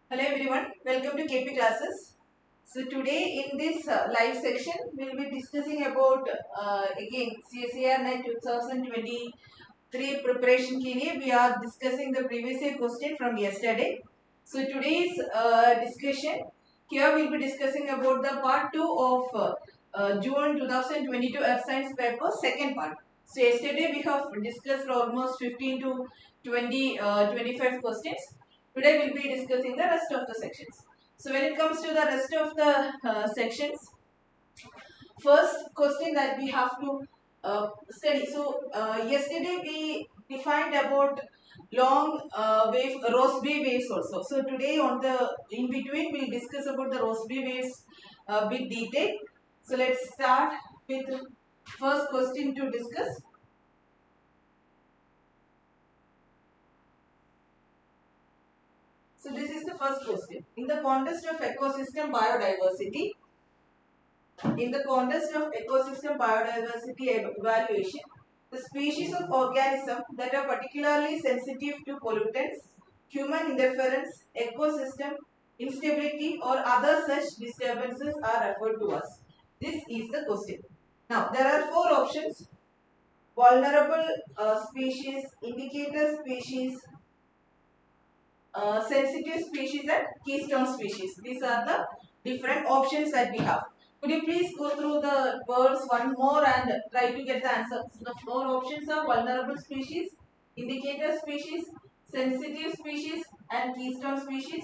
Hello everyone, welcome to KP classes. So today in this live section, we will be discussing about again CSIR NET 2023 preparation के लिए we are discussing the previous year question from yesterday. So today's discussion here we will be discussing about the part 2 of June 2022 Earth Science paper second part. So yesterday we have discussed almost 15 to 25 questions. Today we'll be discussing the rest of the sections. So when it comes to the rest of the sections, first question that we have to study. So yesterday we defined about long wave, Rossby waves also. So today on the in between we'll discuss about the Rossby waves bit detail. So let's start with first question to discuss. So this is the first question. In the context of ecosystem biodiversity, evaluation, the species of organism that are particularly sensitive to pollutants, human interference, ecosystem instability or other such disturbances are referred to as. This is the question. Now there are four options: vulnerable species, indicator species, sensitive species and keystone species. These are the different options that we have. Could you please go through the words one more and try to get the answers? The four options are vulnerable species, indicator species, sensitive species and keystone species.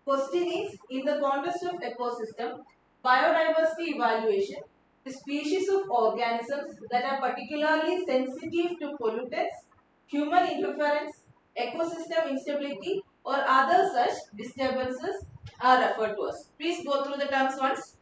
Question is, in the context of ecosystem, biodiversity evaluation, the species of organisms that are particularly sensitive to pollutants, human interference, ecosystem instability or other such disturbances are referred to as. Please go through the terms once.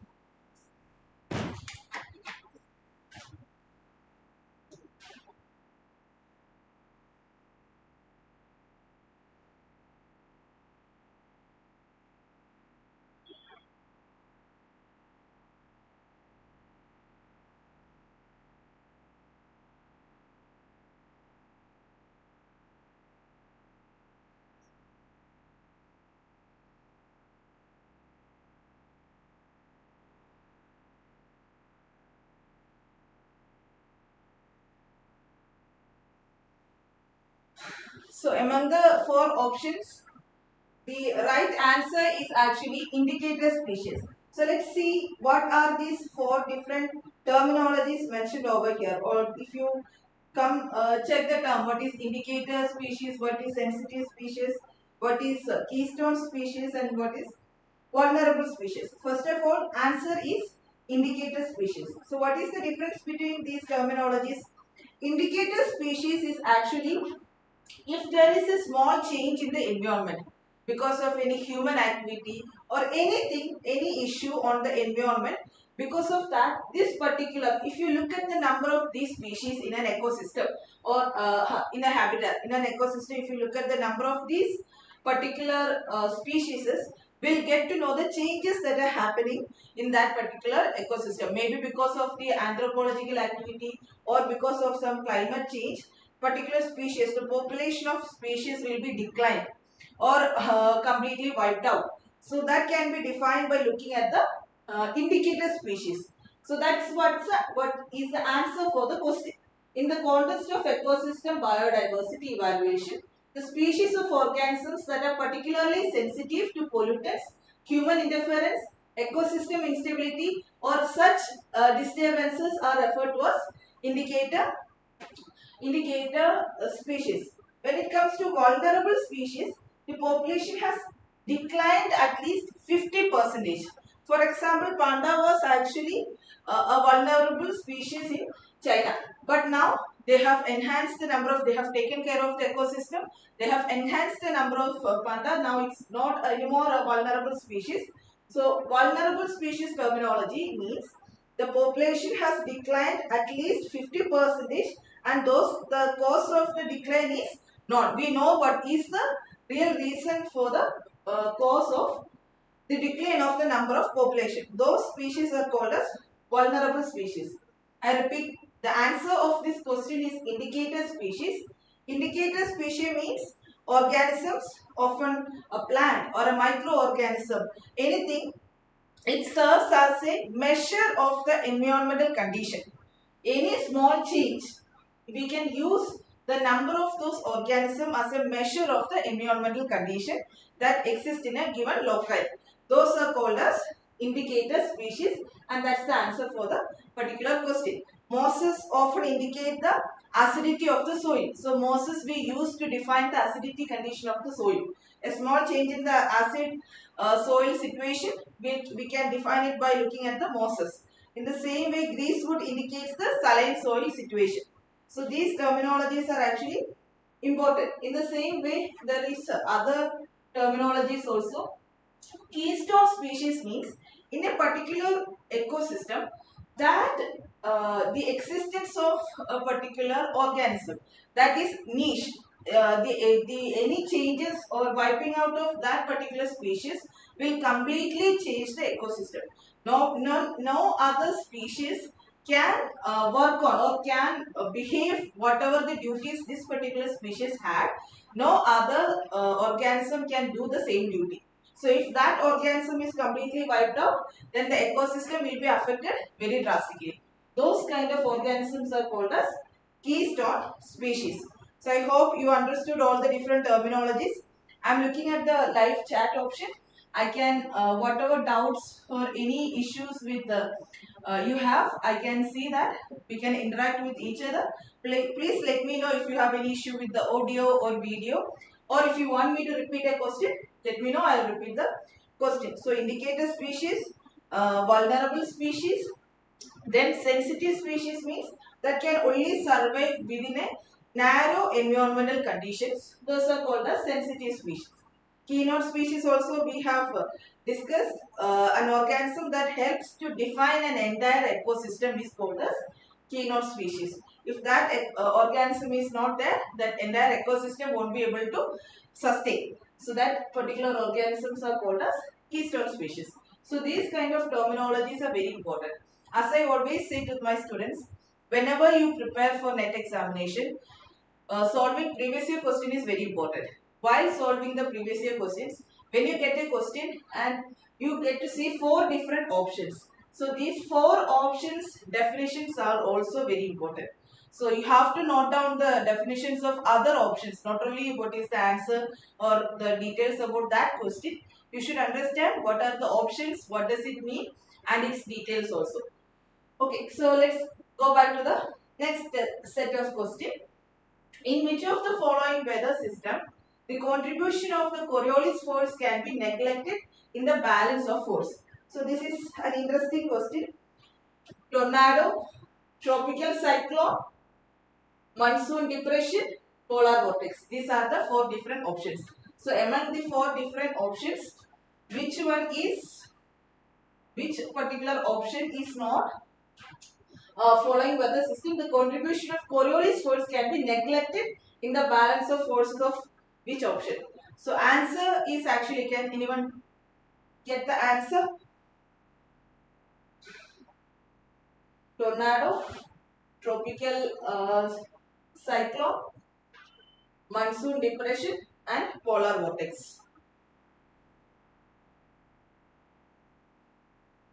So among the four options, the right answer is actually indicator species. So let's see what are these four different terminologies mentioned over here. Or if you come check the term, what is indicator species, what is sensitive species, what is keystone species and what is vulnerable species. First of all, answer is indicator species. So what is the difference between these terminologies? Indicator species is actually if there is a small change in the environment because of any human activity or anything, any issue on the environment, because of that, this particular, if you look at the number of these species in an ecosystem or in a habitat, in an ecosystem, if you look at the number of these particular species, we'll get to know the changes that are happening in that particular ecosystem. Maybe because of the anthropological activity or because of some climate change, particular species, the population of species will be declined or completely wiped out. So that can be defined by looking at the indicator species. So that's what is the answer for the question. In the context of ecosystem biodiversity evaluation, the species of organisms that are particularly sensitive to pollutants, human interference, ecosystem instability or such disturbances are referred to as indicator species. When it comes to vulnerable species, the population has declined at least 50%. For example, panda was actually a vulnerable species in China, but now they have enhanced the number of, they have taken care of the ecosystem, they have enhanced the number of panda, now it's not anymore a vulnerable species. So vulnerable species terminology means the population has declined at least 50% and those the cause of the decline is not. We know what is the real reason for the cause of the decline of the number of population. Those species are called as vulnerable species. I repeat, the answer of this question is indicator species. Indicator species means organisms, often a plant or a microorganism, anything, it serves as a measure of the environmental condition. Any small change, we can use the number of those organisms as a measure of the environmental condition that exist in a given locale. Those are called as indicator species, and that's the answer for the particular question. Mosses often indicate the acidity of the soil. So mosses we use to define the acidity condition of the soil. A small change in the acid soil situation, we can define it by looking at the mosses. In the same way, greasewood indicates the saline soil situation. So these terminologies are actually important. In the same way, there is other terminologies also. Keystone species means in a particular ecosystem that the existence of a particular organism that is niche, any changes or wiping out of that particular species will completely change the ecosystem. No other species can work on or can behave whatever the duties this particular species had. No other organism can do the same duty. So if that organism is completely wiped out, then the ecosystem will be affected very drastically. Those kind of organisms are called as keystone species. So I hope you understood all the different terminologies. I am looking at the live chat option. I can, whatever doubts or any issues with you have, I can see that we can interact with each other. Please let me know if you have any issue with the audio or video, or if you want me to repeat a question, let me know, I will repeat the question. So indicator species, vulnerable species, then sensitive species means that can only survive within a narrow environmental conditions. Those are called as sensitive species. Keynote species also we have discussed. An organism that helps to define an entire ecosystem is called as keynote species. If that organism is not there, that entire ecosystem won't be able to sustain. So that particular organisms are called as keystone species. So these kind of terminologies are very important. As I always say to my students, whenever you prepare for NET examination, solving previous year question is very important. While solving the previous year questions, when you get a question and you get to see four different options. So these four options definitions are also very important. So you have to note down the definitions of other options, not only what is the answer or the details about that question. You should understand what are the options, what does it mean, and its details also. Okay, so let's go back to the next set of questions. In which of the following weather system the contribution of the Coriolis force can be neglected in the balance of force? So this is an interesting question. Tornado, tropical cyclone, monsoon depression, polar vortex. These are the four different options. So among the four different options, which particular option is not following weather system? The contribution of Coriolis force can be neglected in the balance of forces of which option? So answer is actually, can anyone get the answer? Tornado, tropical cyclone, monsoon depression, and polar vortex.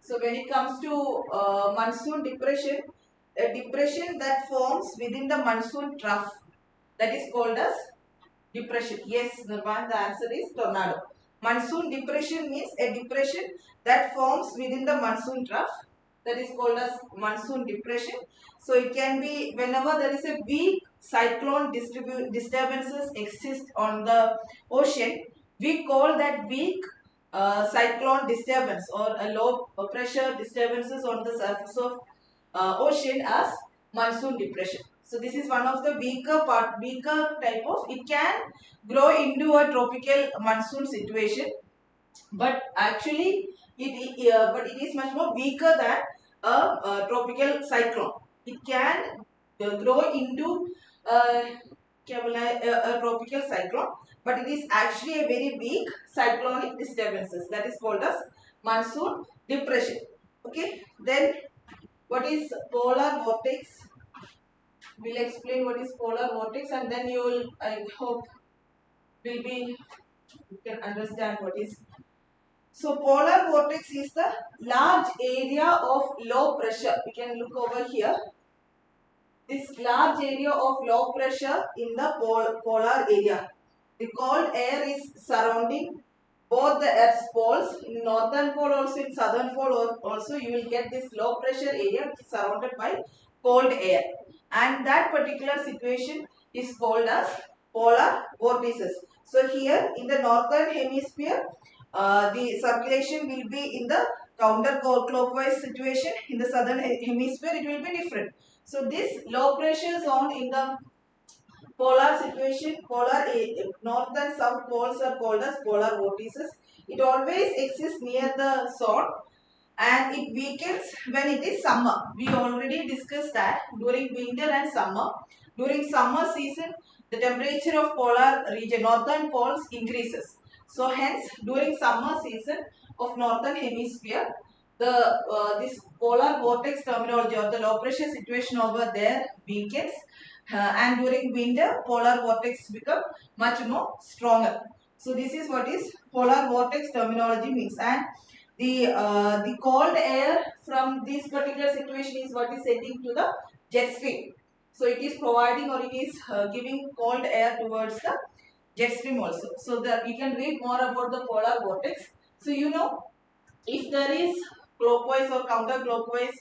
So when it comes to monsoon depression, a depression that forms within the monsoon trough, that is called as depression. Yes, Nirvan, the answer is tornado. Monsoon depression means a depression that forms within the monsoon trough. That is called as monsoon depression. So it can be whenever there is a weak cyclone disturbances exist on the ocean, we call that weak cyclone disturbance or a low pressure disturbances on the surface of ocean as monsoon depression. So this is one of the weaker type of. It can grow into a tropical monsoon situation, but actually it is much more weaker than a tropical cyclone. It can grow into uh, a tropical cyclone, but it is actually a very weak cyclonic disturbances that is called as monsoon depression. Okay, then what is polar vortex? We'll explain what is polar vortex, and then you will, I hope, will be, you can understand what is. So polar vortex is the large area of low pressure. We can look over here. This large area of low pressure in the polar area. The cold air is surrounding both the Earth's poles. In northern pole also, in southern pole also, you will get this low pressure area which is surrounded by cold air. And that particular situation is called as polar vortices. So here in the northern hemisphere, the circulation will be in the counterclockwise situation. In the southern hemisphere, it will be different. So this low pressure zone in the polar situation, north and south poles are called as polar vortices. It always exists near the zone and it weakens when it is summer. We already discussed that during winter and summer. During summer season, the temperature of polar region, northern poles increases. So hence, during summer season of northern hemisphere, the this polar vortex terminology or the low pressure situation over there weakens, and during winter, polar vortex become much more stronger. So this is what is polar vortex terminology means, and the cold air from this particular situation is what is sending to the jet stream. So it is providing or it is giving cold air towards the jet stream also. So that we can read more about the polar vortex. So you know, if there is clockwise or counterclockwise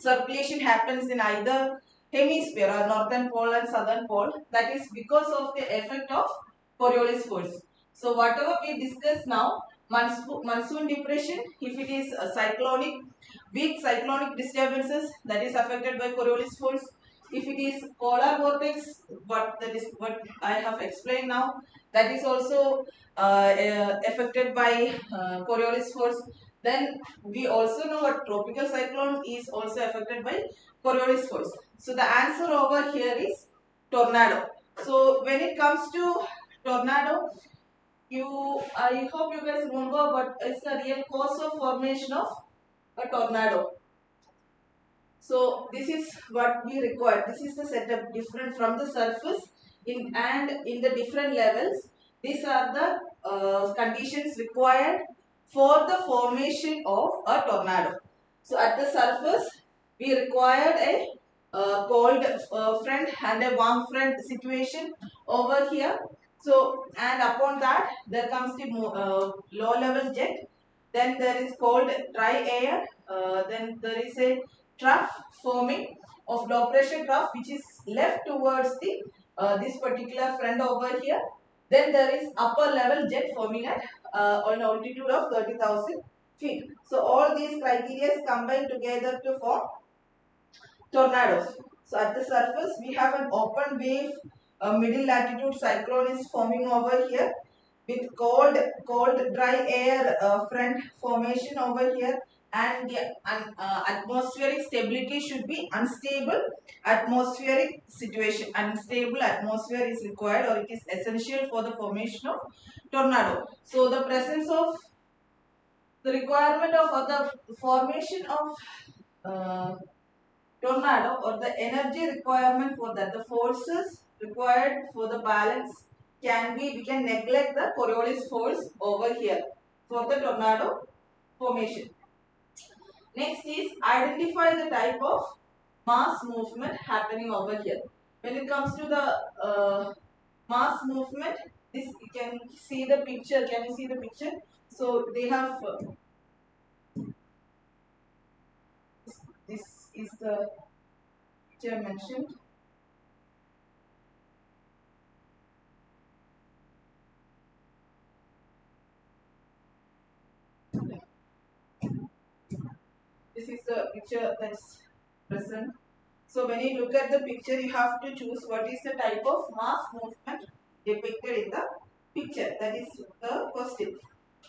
circulation happens in either hemisphere or northern pole and southern pole, that is because of the effect of Coriolis force. So whatever we discuss now, monsoon depression, if it is a cyclonic, weak cyclonic disturbances that is affected by Coriolis force. If it is polar vortex, what I have explained now, that is also affected by Coriolis force. Then we also know what tropical cyclone is also affected by Coriolis force. So the answer over here is tornado. So when it comes to tornado, I hope you guys remember what is the real cause of formation of a tornado. So this is what we require. This is the setup different from the surface and in the different levels. These are the conditions required for the formation of a tornado. So at the surface, we required a cold front and a warm front situation over here. So and upon that, there comes the low level jet. Then there is cold dry air. Then there is a trough forming of low pressure trough which is left towards the this particular front over here. Then there is upper level jet forming at an altitude of 30,000 feet. So all these criteria combine together to form tornadoes. So at the surface we have an open wave, middle latitude cyclone is forming over here with cold dry air front formation over here, and the atmospheric stability should be unstable atmospheric situation. Unstable atmosphere is required or it is essential for the formation of tornado. So the presence of the requirement of or the formation of tornado or the energy requirement for that, the forces required for the balance can be, we can neglect the Coriolis force over here for the tornado formation. Next is identify the type of mass movement happening over here. When it comes to the mass movement, this you can see the picture. Can you see the picture? So they have this is the picture mentioned. This is the picture that's present. So when you look at the picture, you have to choose what is the type of mass movement depicted in the picture. That is the question.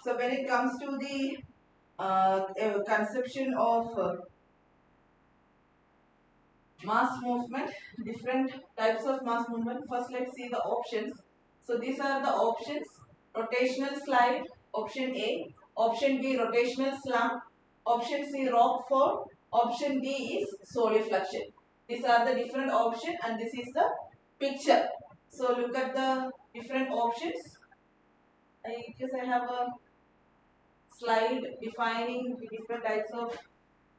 So when it comes to the conception of mass movement, different types of mass movement. First, let's see the options. So these are the options: rotational slide, option A; option B, rotational slump; option C, rock fall; option D is solifluction. These are the different options, and this is the picture. So look at the different options. guess I have a slide defining the different types of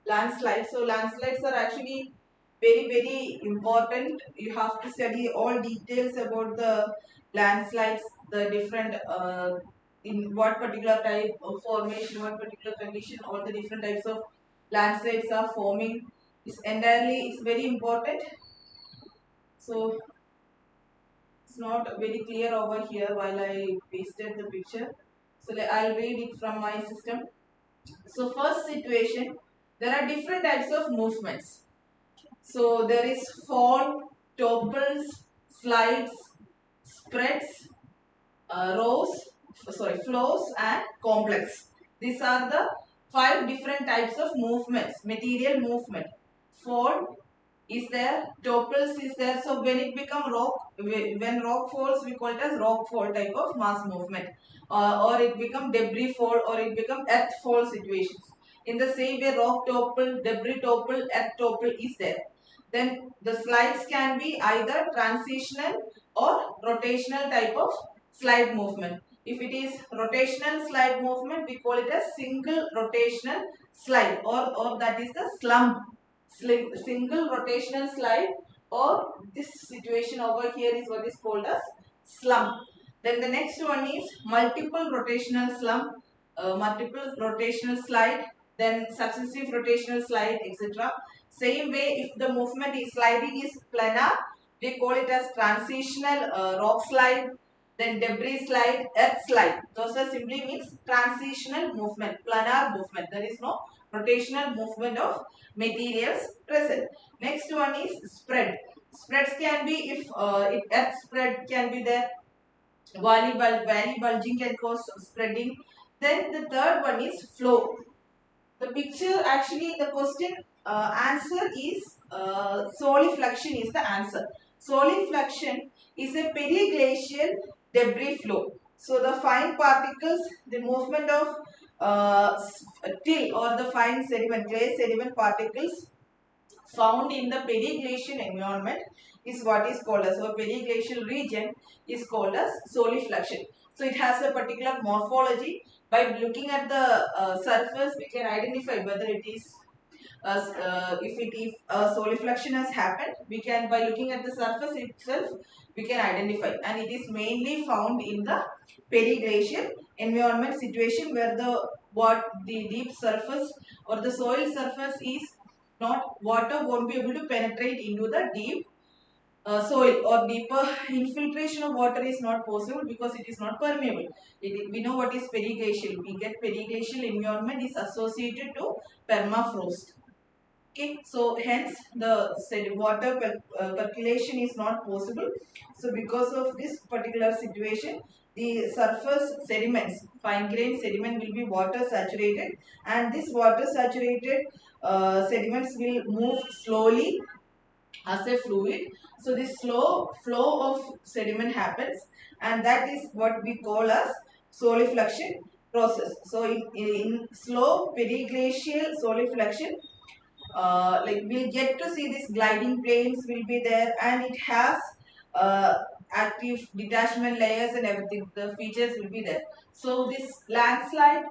landslides. So landslides are actually very important. You have to study all details about the landslides, the different in what particular type of formation, what particular condition, all the different types of landslides are forming. It's very important. So it's not very clear over here while I pasted the picture. So I'll read it from my system. So first situation, there are different types of movements. So there is fall, topples, slides, spreads, flows and complex. These are the 5 different types of movements, material movement. Fall is there, topples is there. So when it become rock, when rock falls, we call it as rock fall type of mass movement, or it become debris fall, or it become earth fall situations. In the same way, rock topple, debris topple, earth topple is there. Then the slides can be either transitional or rotational type of slide movement. If it is rotational slide movement, we call it a single rotational slide, or that is the slump. Single rotational slide, or this situation over here is what is called as slump. Then the next one is multiple rotational slump, multiple rotational slide, then successive rotational slide, etc. Same way, if the movement is sliding is planar, we call it as transitional rock slide, then debris slide, earth slide. Those are simply means transitional movement, planar movement. There is no rotational movement of materials present. Next one is spread. Spreads can be if earth spread can be there. Valley bulging can cause spreading. Then the third one is flow. The picture actually the question answer is solifluction is the answer. Solifluction is a periglacial debris flow. So the fine particles, the movement of till or the fine sediment, clay sediment particles found in the periglacial environment is what is called as, or periglacial region is called as solifluction. So it has a particular morphology. By looking at the surface, we can identify whether it is if it is solifluction has happened. We can, by looking at the surface itself, we can identify, and it is mainly found in the periglacial environment situation where the deep surface or the soil surface is not, water won't be able to penetrate into the deep soil, or deeper infiltration of water is not possible because it is not permeable. We know what is periglacial. We get periglacial environment is associated to permafrost. Okay, so hence the water percolation is not possible. So because of this particular situation, the surface sediments, fine grained sediment will be water saturated, and this water saturated sediments will move slowly as a fluid. So this slow flow of sediment happens, and that is what we call as solifluction process. So in slow periglacial solifluction, like we'll get to see this gliding planes will be there, and it has uh, active detachment layers and everything. The features will be there. So this landslide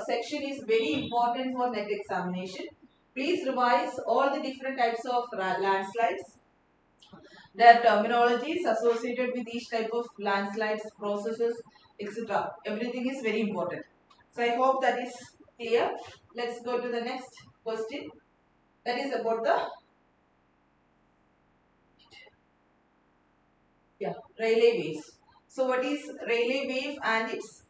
section is very important for net examination. Please revise all the different types of landslides, their terminologies associated with each type of landslides, processes, etc. Everything is very important. So I hope that is clear. Let's go to the next question. That is about the Rayleigh waves. So what is Rayleigh wave and its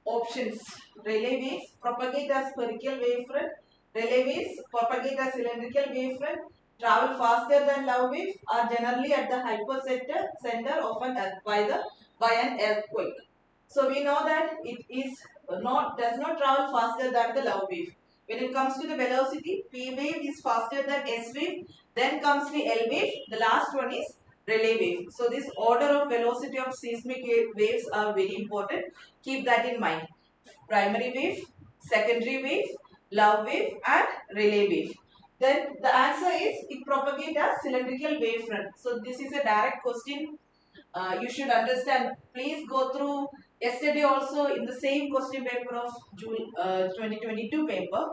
options? Rayleigh waves propagate as spherical wavefront. Rayleigh waves propagate as cylindrical wavefront. Travel faster than love waves. Are generally at the hypocenter of by an earthquake. So we know that it is not does not travel faster than the love wave. When it comes to the velocity, P wave is faster than S wave. Then comes the L wave. The last one is Rayleigh wave. So this order of velocity of seismic waves are very important. Keep that in mind. Primary wave, secondary wave, love wave and Rayleigh wave. Then the answer is it propagates as cylindrical wavefront. So this is a direct question you should understand. Please go through yesterday also in the same question paper of June 2022 paper.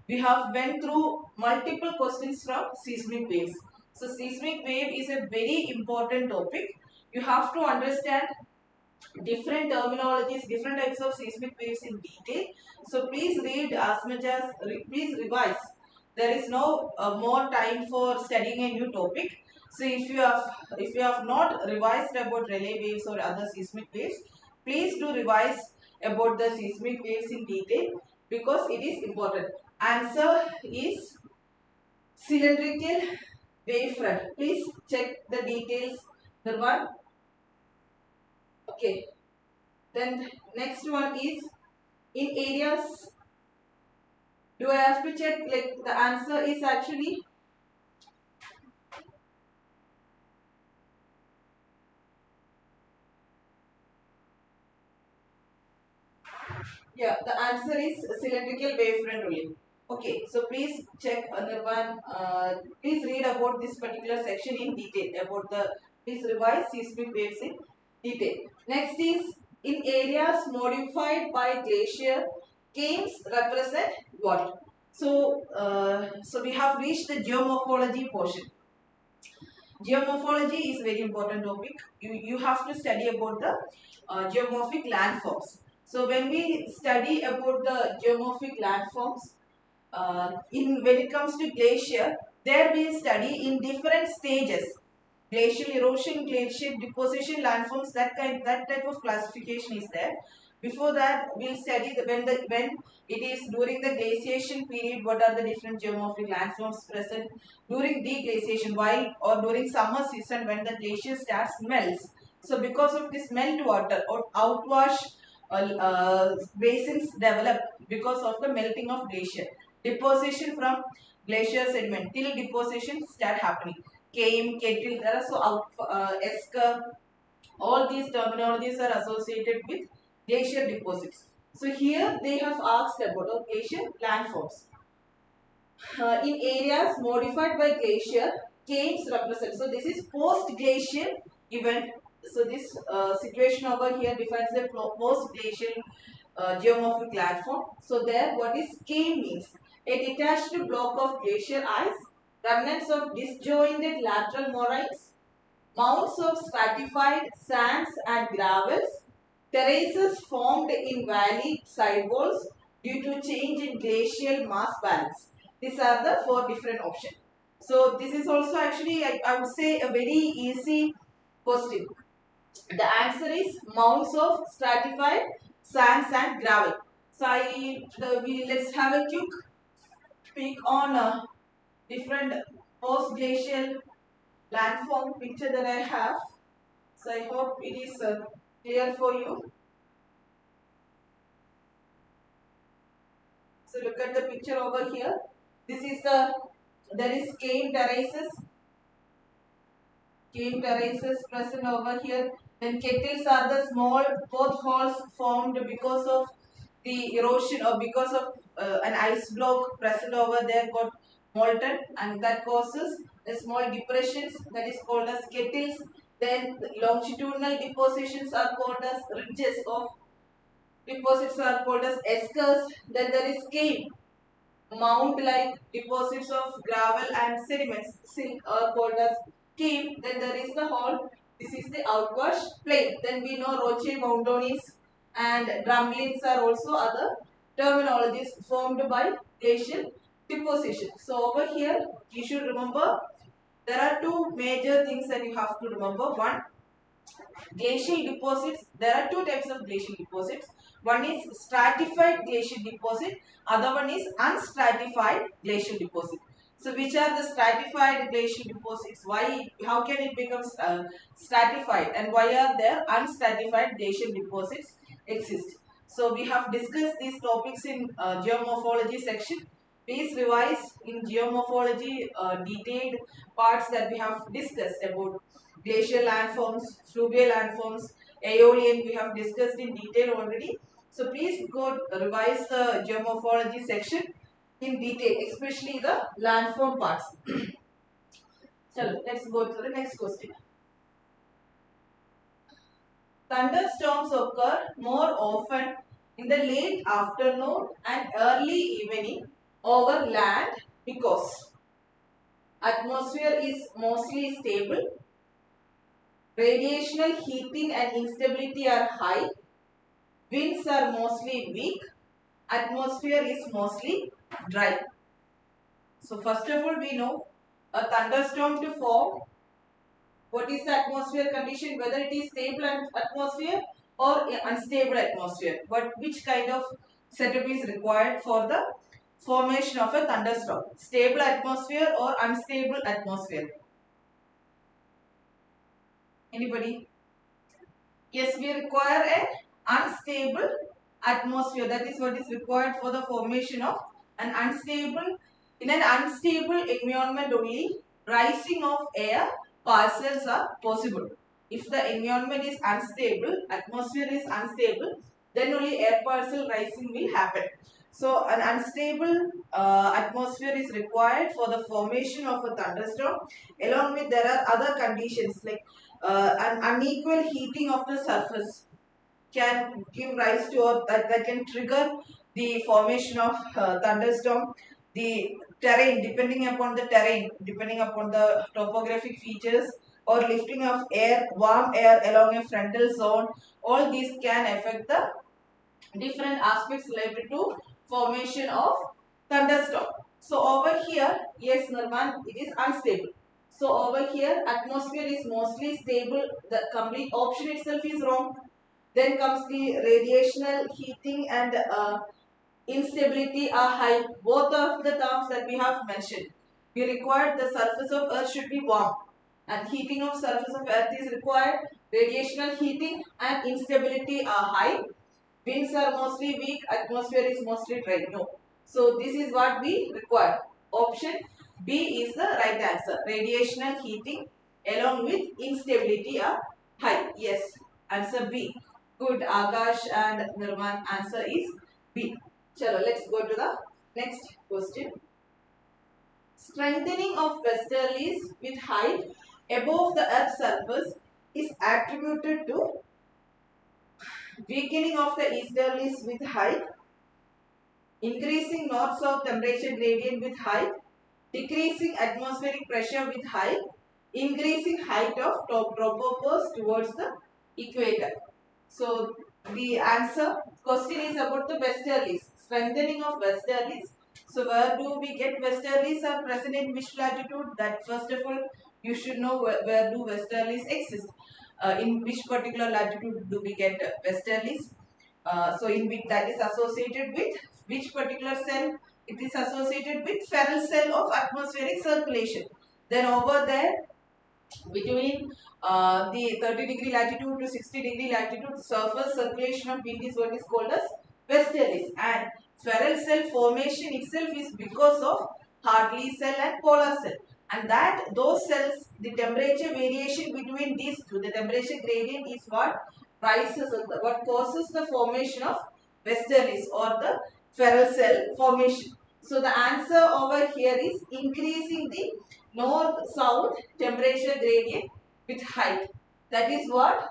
We have went through multiple questions from seismic waves. So seismic wave is a very important topic. You have to understand different terminologies, different types of seismic waves in detail. So please read as much as, please revise. There is no more time for studying a new topic. So if you have not revised about relay waves or other seismic waves, please do revise about the seismic waves in detail because it is important. Answer is cylindrical wavefront. Please check the details. The one. Okay. Then next one is in areas. Do I have to check? Like the answer is actually, yeah, the answer is cylindrical wavefront only. Okay, so please check another one. Please read about this particular section in detail about the. Please revise seismic waves in detail. Next is in areas modified by glacier, caves represent what? So we have reached the geomorphology portion. Geomorphology is very important topic. You have to study about the geomorphic landforms. So when we study about the geomorphic landforms, when it comes to glacier, there we study in different stages. Glacial erosion, glacial deposition, landforms, that type of classification is there. Before that, we'll study when it is during the glaciation period, what are the different geomorphic landforms present during deglaciation, while or during summer season when the glacier starts melts. So because of this melt water or outwash basins develop because of the melting of glacier. Deposition from glacier sediment till deposition start happening. Came, kettle, there are so out, esker, all these terminologies are associated with glacier deposits. So here they have asked about glacier landforms. In areas modified by glacier, caves represent. So this is post-glacial event. So this situation over here defines the post-glacial geomorphic landform. So there what is cave means? A detached block of glacier ice, remnants of disjointed lateral moraines, mounds of stratified sands and gravels, terraces formed in valley sidewalls due to change in glacial mass balance. These are the four different options. So this is also actually, I would say, a very easy question. The answer is mounds of stratified sands and gravel. So let's have a quick peek on different post-glacial landform picture that I have. So I hope it is clear for you. So look at the picture over here. This is there is cane terraces present over here. Then kettles are the small potholes formed because of the erosion or because of an ice block present over there got molten and that causes the small depressions that is called as kettles. Then the longitudinal depositions are called as ridges of deposits are called as eskers. Then there is cave mound-like deposits of gravel and sediments silt are called as cave. Then there is the hall. This is the outwash plain. Then we know roche mountains and drumlins are also other terminologies formed by glacial deposition. So over here you should remember there are two major things that you have to remember. One, glacial deposits. There are two types of glacial deposits. One is stratified glacial deposit, other one is unstratified glacial deposit. So which are the stratified glacial deposits? Why, how can it become stratified, and why are there unstratified glacial deposits exist? So we have discussed these topics in geomorphology section. Please revise in geomorphology detailed parts that we have discussed about glacial landforms, fluvial landforms, aeolian we have discussed in detail already. So please go revise the geomorphology section in detail, especially the landform parts. So let's go to the next question. thunderstorms occur more often in the late afternoon and early evening over land because atmosphere is mostly stable, radiational heating and instability are high, winds are mostly weak, atmosphere is mostly dry. So first of all, we know a thunderstorm to form. What is the atmosphere condition? Whether it is stable atmosphere or unstable atmosphere. Which kind of setup is required for the formation of a thunderstorm? Stable atmosphere or unstable atmosphere? Anybody? Yes, we require an unstable atmosphere. That is what is required for the formation of an unstable. In an unstable environment only, rising of air parcels are possible. If the environment is unstable, atmosphere is unstable, then only air parcel rising will happen. So an unstable atmosphere is required for the formation of a thunderstorm. Along with there are other conditions like an unequal heating of the surface can give rise to or that can trigger the formation of thunderstorm. The terrain, depending upon the topographic features or lifting of air, warm air along a frontal zone, all these can affect the different aspects related to formation of thunderstorm. So over here, yes Nirman, it is unstable. So over here, atmosphere is mostly stable. The complete option itself is wrong. Then comes the radiational heating and instability are high. Both of the terms that we have mentioned. We require the surface of earth should be warm and heating of surface of earth is required. Radiational heating and instability are high. Winds are mostly weak, atmosphere is mostly dry. No. So this is what we require. Option B is the right answer. Radiational heating along with instability are high. Yes. Answer B. Good. Akash and Nirman answer is B. Chalo, let's go to the next question. Strengthening of westerlies with height above the earth's surface is attributed to weakening of the easterlies with height, increasing north-south temperature gradient with height, decreasing atmospheric pressure with height, increasing height of tropopause towards the equator. So the answer question is about the westerlies, strengthening of westerlies. So where do we get westerlies are present in which latitude? That first of all you should know where do westerlies exist. In which particular latitude do we get westerlies? So in which that is associated with which particular cell? It is associated with Ferrel cell of atmospheric circulation. Then over there between the 30-degree latitude to 60-degree latitude, surface circulation of wind is what is called as westerlies. And Ferrel cell formation itself is because of Hartley cell and polar cell. And that those cells, the temperature variation between these two, the temperature gradient is what what causes the formation of westerlies or the Ferrel cell formation. So the answer over here is increasing the north-south temperature gradient with height. That is what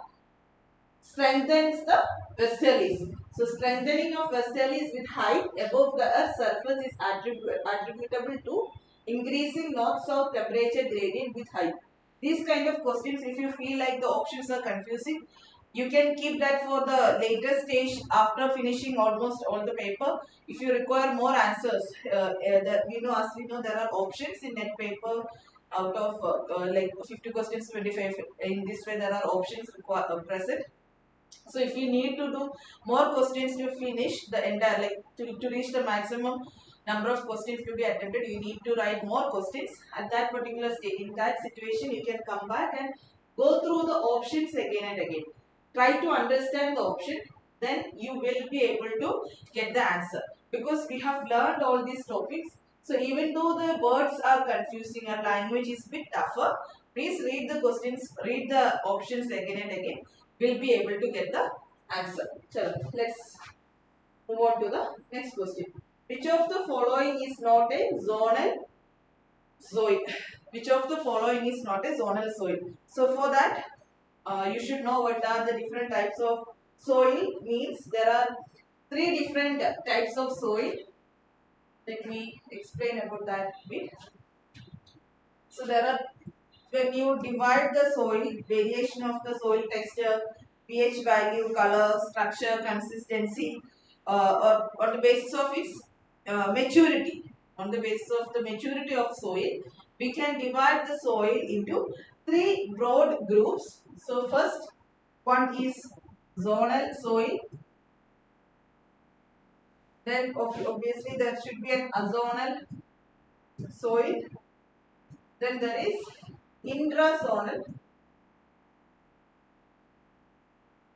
strengthens the westerlies. So strengthening of westerlies with height above the earth's surface is attributable to increasing north-south temperature gradient with height. These kind of questions, if you feel like the options are confusing, you can keep that for the later stage after finishing almost all the paper. If you require more answers, as we know, there are options in net paper out of like 50 questions, 25. In this way, there are options present. So if you need to do more questions to finish the entire, like to reach the maximum number of questions to be attempted, you need to write more questions at that particular stage. In that situation, you can come back and go through the options again and again. Try to understand the option, then you will be able to get the answer. Because we have learned all these topics, so even though the words are confusing and language is bit tougher, please read the questions, read the options again and again. We'll be able to get the answer. So let's move on to the next question. Which of the following is not a zonal soil? Which of the following is not a zonal soil? So for that, you should know what are the different types of soil. Means there are three different types of soil. Let me explain about that bit. So there are, when you divide the soil, variation of the soil texture, pH value, color, structure, consistency, or on the basis of its maturity, on the basis of the maturity of soil, we can divide the soil into three broad groups. So first one is zonal soil. Then obviously there should be an azonal soil. Then there is intrazonal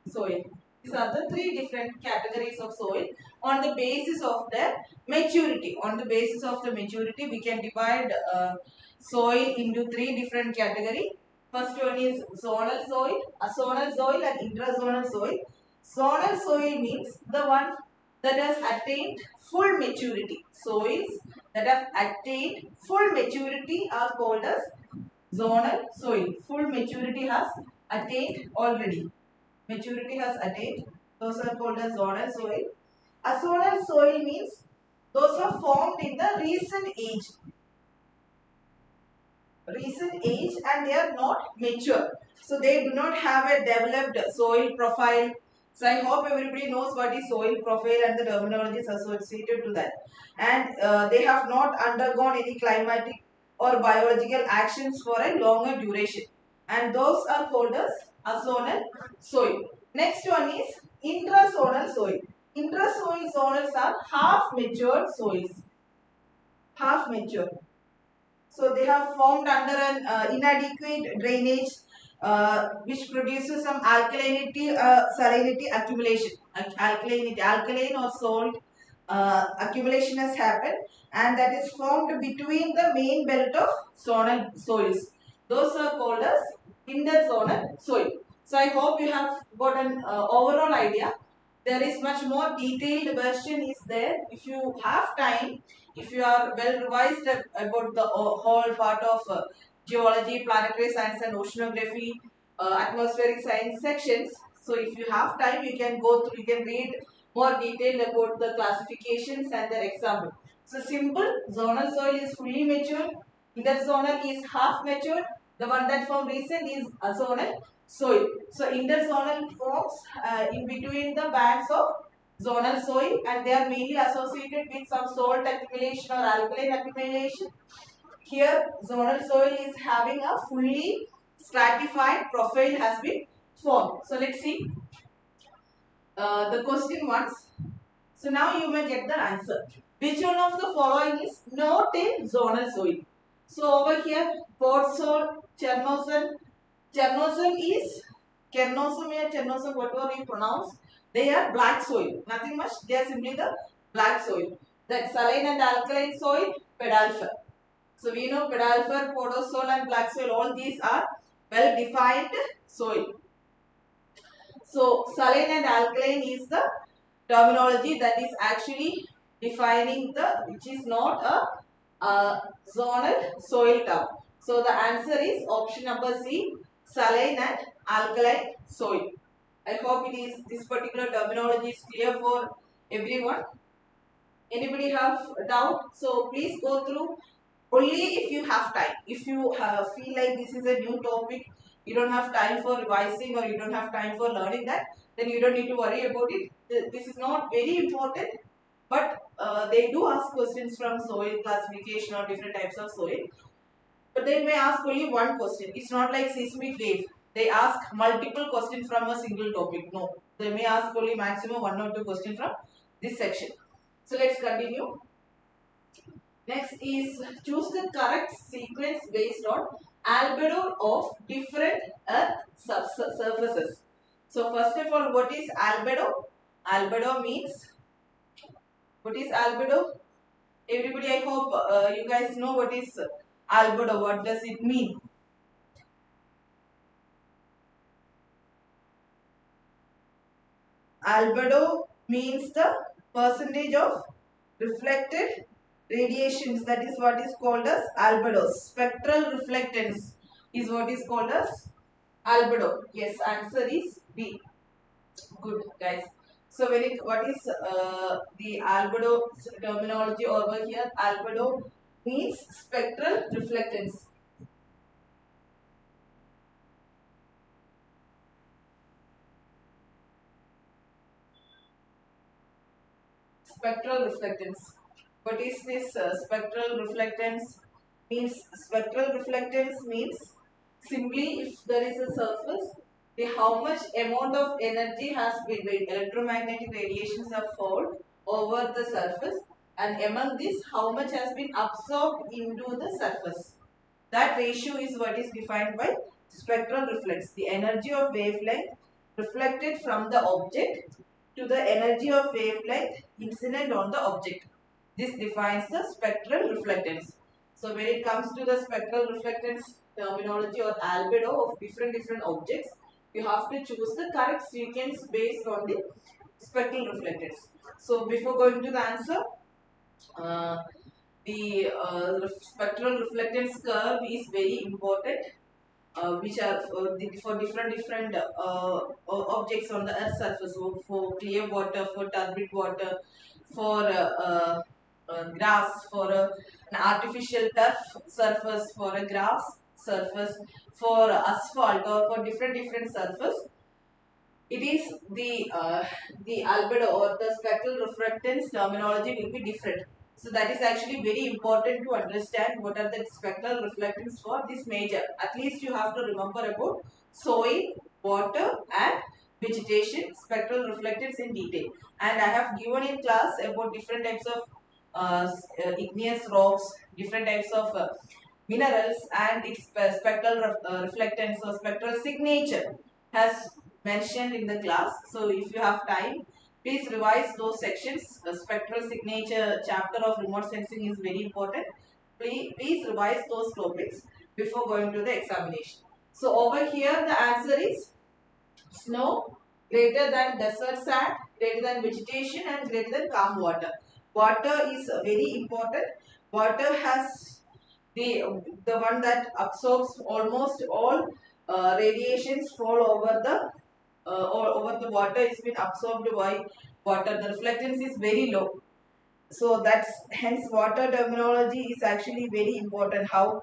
soil. These are the three different categories of soil on the basis of their maturity. On the basis of the maturity, we can divide soil into three different categories. First one is zonal soil, azonal soil, and intrazonal soil. Zonal soil means the one that has attained full maturity. Soils that have attained full maturity are called as zonal soil. Full maturity has attained already. Maturity has attained. Those are called as zonal soil. Azonal soil means those are formed in the recent age and they are not mature. So they do not have a developed soil profile. So I hope everybody knows what is soil profile and the terminologies associated to that. And they have not undergone any climatic or biological actions for a longer duration. And those are called as azonal soil. Next one is intrazonal soil. Intrasoil soils are half matured soils. Half mature. So they have formed under an inadequate drainage which produces some alkalinity, salinity accumulation. Alkalinity, alkaline or salt accumulation has happened and that is formed between the main belt of zonal soils. Those are called as interzonal soil. So I hope you have got an overall idea. There is much more detailed version is there. If you have time, if you are well revised about the whole part of geology, planetary science and oceanography, atmospheric science sections, so if you have time you can go through, you can read more detail about the classifications and their example. So simple, zonal soil is fully matured, interzonal is half matured, the one that formed recent is azonal soil. So interzonal forms in between the bands of zonal soil and they are mainly associated with some salt accumulation or alkaline accumulation. Here zonal soil is having a fully stratified profile has been formed. So let's see the question once. So now you may get the answer. Which one of the following is not in zonal soil? So over here, Podsol, Chernozem. Chernozem is Kernosem or Chernosem, whatever you pronounce. They are black soil. Nothing much. They are simply the black soil. That saline and alkaline soil, pedalfer. So we know pedalfer, podosol and black soil. All these are well defined soil. So saline and alkaline is the terminology that is actually defining the, which is not a zonal soil term. So the answer is option number C, saline and alkaline soil. I hope it is, this particular terminology is clear for everyone. Anybody have a doubt? So please go through only if you have time. If you feel like this is a new topic, you don't have time for revising or you don't have time for learning that, then you don't need to worry about it. This is not very important, but they do ask questions from soil classification or different types of soil. But they may ask only one question. It's not like seismic wave. They ask multiple questions from a single topic. No, they may ask only maximum one or two questions from this section. So let's continue. Next is choose the correct sequence based on albedo of different earth surfaces. So first of all, what is albedo? Albedo means, what is albedo? Everybody, I hope you guys know what is albedo. What does it mean? Albedo means the percentage of reflected radiations. That is what is called as albedo. Spectral reflectance is what is called as Albedo. Yes, answer is B. Good, guys. So what is the albedo terminology over here? Albedo means spectral reflectance. Spectral reflectance. What is this spectral reflectance? Means spectral reflectance means simply if there is a surface, the how much amount of energy has been electromagnetic radiations have fallen over the surface, and among this how much has been absorbed into the surface. That ratio is what is defined by spectral reflex. The energy of wavelength reflected from the object to the energy of wavelength incident on the object. This defines the spectral reflectance. So when it comes to the spectral reflectance terminology or albedo of different objects, you have to choose the correct sequence based on the spectral reflectance. So before going to the answer, uh, the spectral reflectance curve is very important, which are for different objects on the earth's surface. So for clear water, for turbid water, for grass, for an artificial turf surface, for a grass surface, for asphalt, or for different surface, it is the albedo or the spectral reflectance terminology will be different. So that is actually very important to understand what are the spectral reflectance for this major. At least you have to remember about soil, water and vegetation spectral reflectance in detail. And I have given in class about different types of igneous rocks, different types of minerals and its spectral reflectance or spectral signature has mentioned in the class. So if you have time, please revise those sections. The spectral signature chapter of remote sensing is very important. Please revise those topics before going to the examination. So over here the answer is snow, greater than desert sand, greater than vegetation and greater than calm water. Water is very important. Water has the the one that absorbs almost all radiations fall over the or over the water is been absorbed by water. The reflectance is very low. So that's hence water terminology is actually very important. How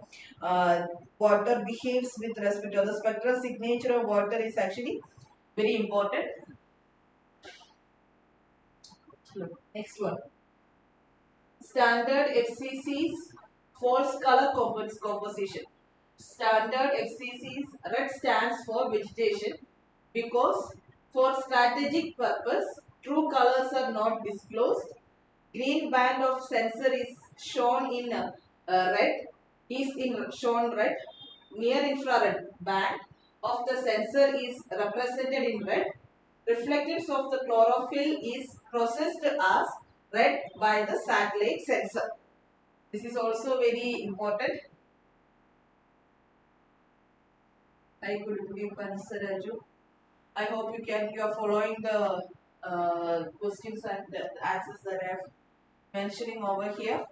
water behaves with respect to the spectral signature of water is actually very important. Next one. Standard FCC's false color composition. Standard FCC's red stands for vegetation because for strategic purpose true colors are not disclosed. Green band of sensor is shown in red, shown red. Near infrared band of the sensor is represented in red. Reflectance of the chlorophyll is processed as red by the satellite sensor. This is also very important. I could give answer, Raju. I hope you are following the questions and the answers that I have mentioning over here.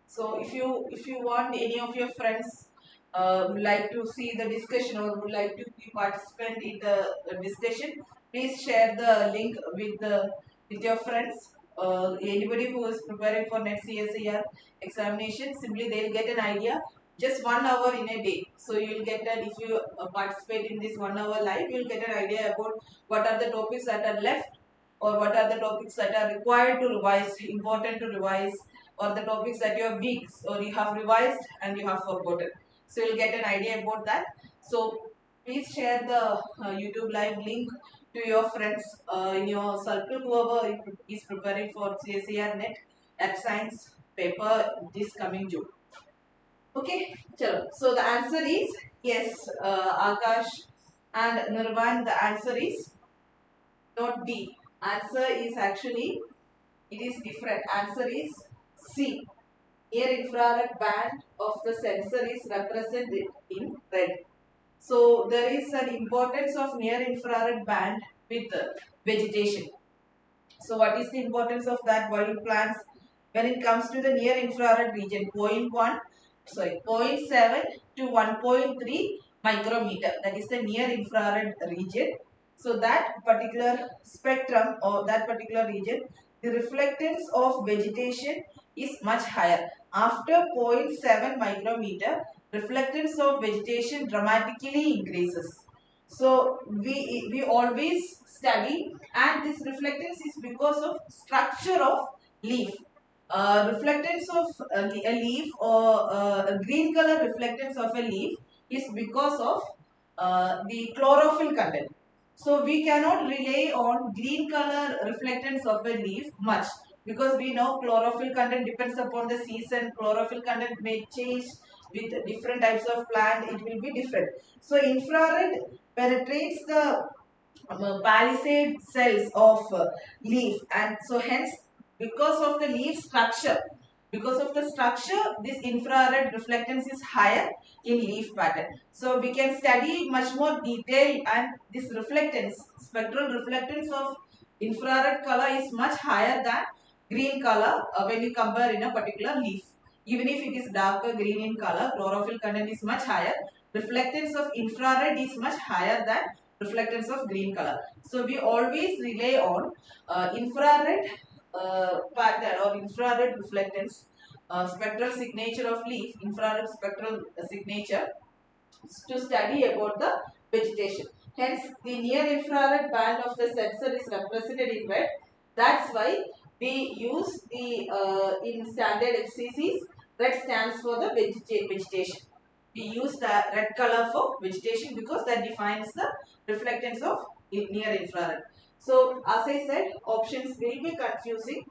So if you want any of your friends would like to see the discussion or would like to be participant in the discussion, please share the link with your friends. Anybody who is preparing for next CSIR examination, simply they'll get an idea. Just 1 hour in a day. So you'll get that if you participate in this 1 hour live, you'll get an idea about what are the topics that are left or what are the topics that are required to revise, important to revise, or the topics that you have weak or you have revised and you have forgotten. So you'll get an idea about that. So please share the YouTube live link to your friends in your circle, whoever is preparing for CSIR NET Earth Science paper this coming June. Okay, chalo. So the answer is yes, Akash and Nirvan. The answer is not D. Answer is actually it is different. Answer is C. Near infrared band of the sensor is represented in red. So there is an importance of near infrared band with vegetation. So what is the importance of that? Wild plants when it comes to the near infrared region? Point 1, sorry, 0.7 to 1.3 micrometer, that is the near infrared region. So that particular spectrum or that particular region, the reflectance of vegetation is much higher. After 0.7 micrometer, reflectance of vegetation dramatically increases. So we always study, and this reflectance is because of structure of leaf. Reflectance of a leaf, or a green color reflectance of a leaf, is because of the chlorophyll content. So we cannot rely on green color reflectance of a leaf much, because we know chlorophyll content depends upon the season. Chlorophyll content may change with different types of plant, it will be different. So infrared penetrates the palisade cells of leaf, and so hence, because of the leaf structure, because of the structure, this infrared reflectance is higher in leaf pattern. So we can study much more detail, and this reflectance, spectral reflectance of infrared color is much higher than green color when you compare in a particular leaf. Even if it is darker green in color, chlorophyll content is much higher. Reflectance of infrared is much higher than reflectance of green color. So we always rely on infrared pattern or infrared reflectance, spectral signature of leaf, infrared spectral signature, to study about the vegetation. Hence, the near infrared band of the sensor is represented in red. That's why we use the in standard FCCs, red stands for the vegetation. We use the red color for vegetation because that defines the reflectance of near infrared. So, as I said, options will be confusing.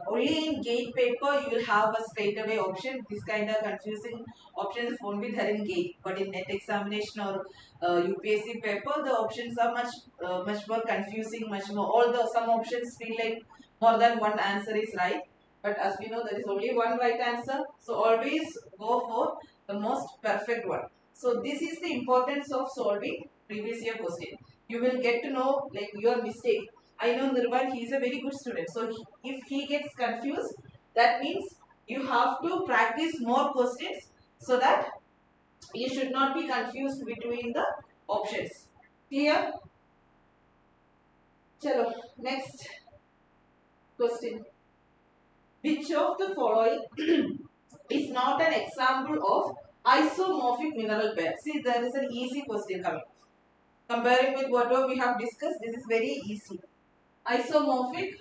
Only in GATE paper you will have a straight away option. This kind of confusing options won't be there in GATE, but in NET examination or UPSC paper, the options are much more confusing, much more. Although some options feel like more than one answer is right, but as we know, there is only one right answer. So always go for the most perfect one. So this is the importance of solving previous year question. You will get to know like your mistake. I know Nirvan, he is a very good student. So if he gets confused, that means you have to practice more questions so that you should not be confused between the options. Clear? Chalo, next question. Which of the following is not an example of isomorphic mineral pair? See, there is an easy question coming. Comparing with whatever we have discussed, this is very easy. Isomorphic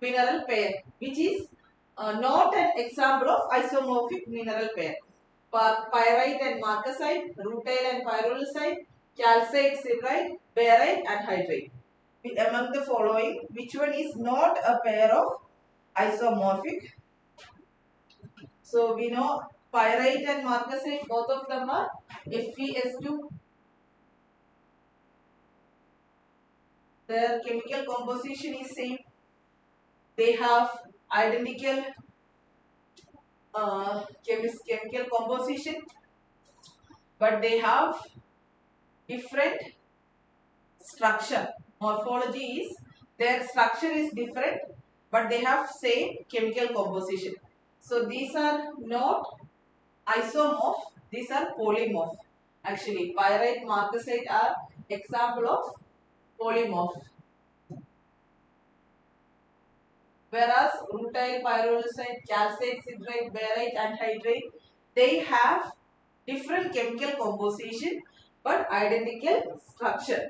mineral pair, which is not an example of isomorphic mineral pair. Pyrite and marcasite, rutile and pyrolusite, calcite, siderite, barite and hydrite. Among the following, which one is not a pair of isomorphic? So we know pyrite and marcasite, both of them are FeS2. Their chemical composition is same. They have identical chemical composition, but they have different structure. Morphology is, their structure is different, but they have same chemical composition. So these are not isomorph, these are polymorph. Actually, pyrite, marcasite are example of polymorph. Whereas rutile, pyrolusite, calcite, siderite, barite and hydrite, they have different chemical composition but identical structure.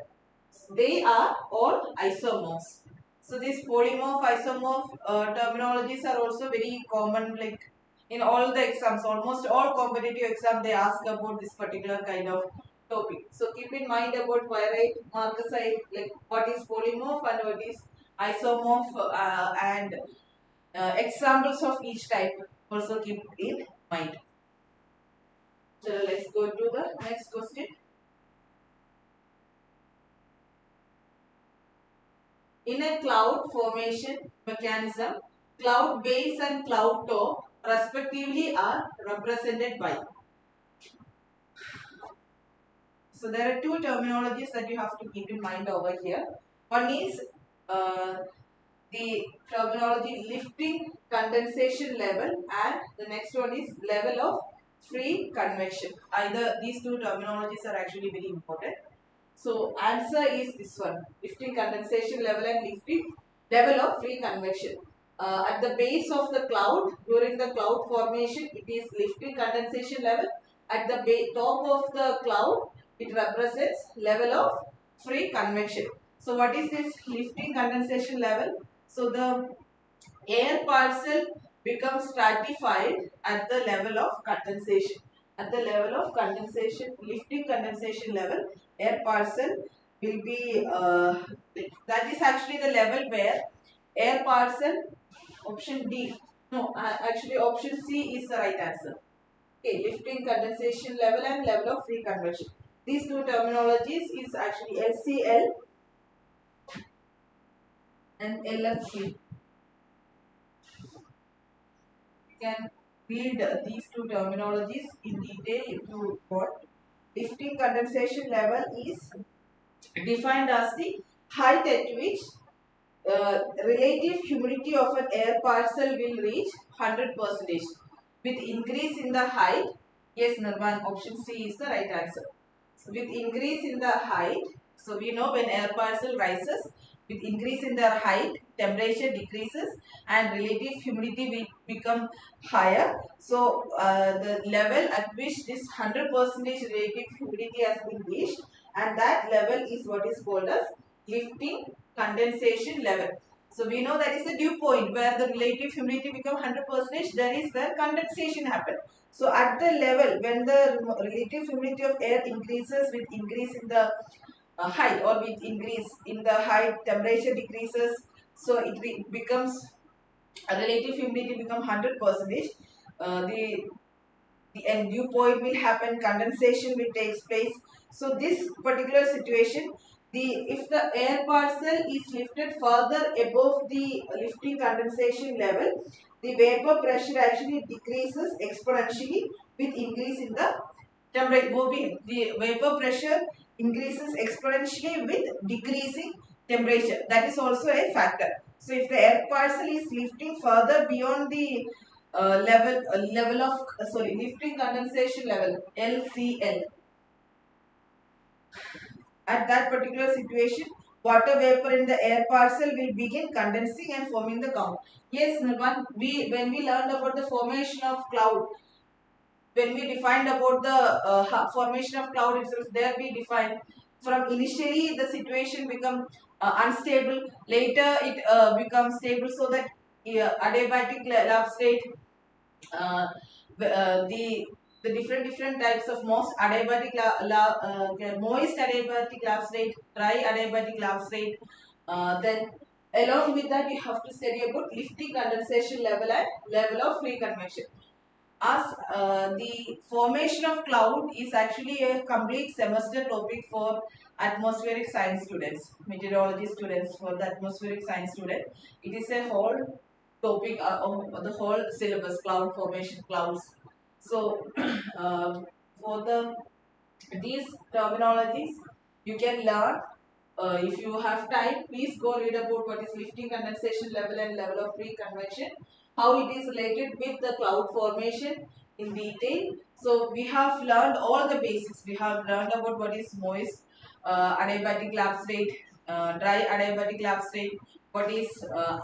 They are all isomorphs. So these polymorph, isomorph terminologies are also very common, like in all the exams, almost all competitive exams they ask about this particular kind of topic. So keep in mind about pyrite, marcasite, like what is polymorph and what is isomorph, and examples of each type also keep in mind. So let's go to the next question. In a cloud formation mechanism, cloud base and cloud top respectively are represented by. So there are two terminologies that you have to keep in mind over here. One is uh, the terminology lifting condensation level, and the next one is level of free convection. Either these two terminologies are actually very important. So answer is this one: lifting condensation level and lifting level of free convection. At the base of the cloud, during the cloud formation, it is lifting condensation level. At the top of the cloud, it represents level of free convection. So what is this lifting condensation level? So the air parcel becomes stratified at the level of condensation. At the level of condensation, lifting condensation level, air parcel will be, that is actually the level where air parcel, option D, no, actually option C is the right answer. Okay, lifting condensation level and level of free convection. These two terminologies is actually LCL and LFC. Can read these two terminologies in detail if you want. Lifting condensation level is defined as the height at which relative humidity of an air parcel will reach 100%. With increase in the height, yes, Nirvan, option C is the right answer. So with increase in the height, so we know when air parcel rises, with increase in their height, temperature decreases and relative humidity will become higher. So the level at which this 100% relative humidity has been reached, and that level is what is called as lifting condensation level. So we know that is the dew point where the relative humidity become 100%, that is where condensation happens. So at the level when the relative humidity of air increases with increase in the height, or with increase in the height temperature decreases, so it becomes relative humidity become 100%. The end dew point will happen, condensation will take place. So this particular situation, the if the air parcel is lifted further above the lifting condensation level, the vapor pressure actually decreases exponentially with increase in the temperature. The vapor pressure increases exponentially with decreasing temperature. That is also a factor. So if the air parcel is lifting further beyond the level of lifting condensation level, LCL, at that particular situation, water vapor in the air parcel will begin condensing and forming the cloud. Yes, Nirvan, when we learned about the formation of cloud, when we defined about the formation of cloud itself, there we defined from initially the situation become unstable, later it becomes stable, so that adiabatic lab state, uh, the different types of moist adiabatic lab state, dry adiabatic lab state. Then along with that, you have to study about lifting condensation level and level of free convection. As the formation of cloud is actually a complete semester topic for atmospheric science students, meteorology students, for the atmospheric science student. It is a whole topic of the whole syllabus, cloud formation, clouds. So for these terminologies, you can learn. If you have time, please go read about what is lifting condensation level and level of free convection, how it is related with the cloud formation in detail. So we have learned all the basics. We have learned about what is moist adiabatic lab state, dry adiabatic lab state, what is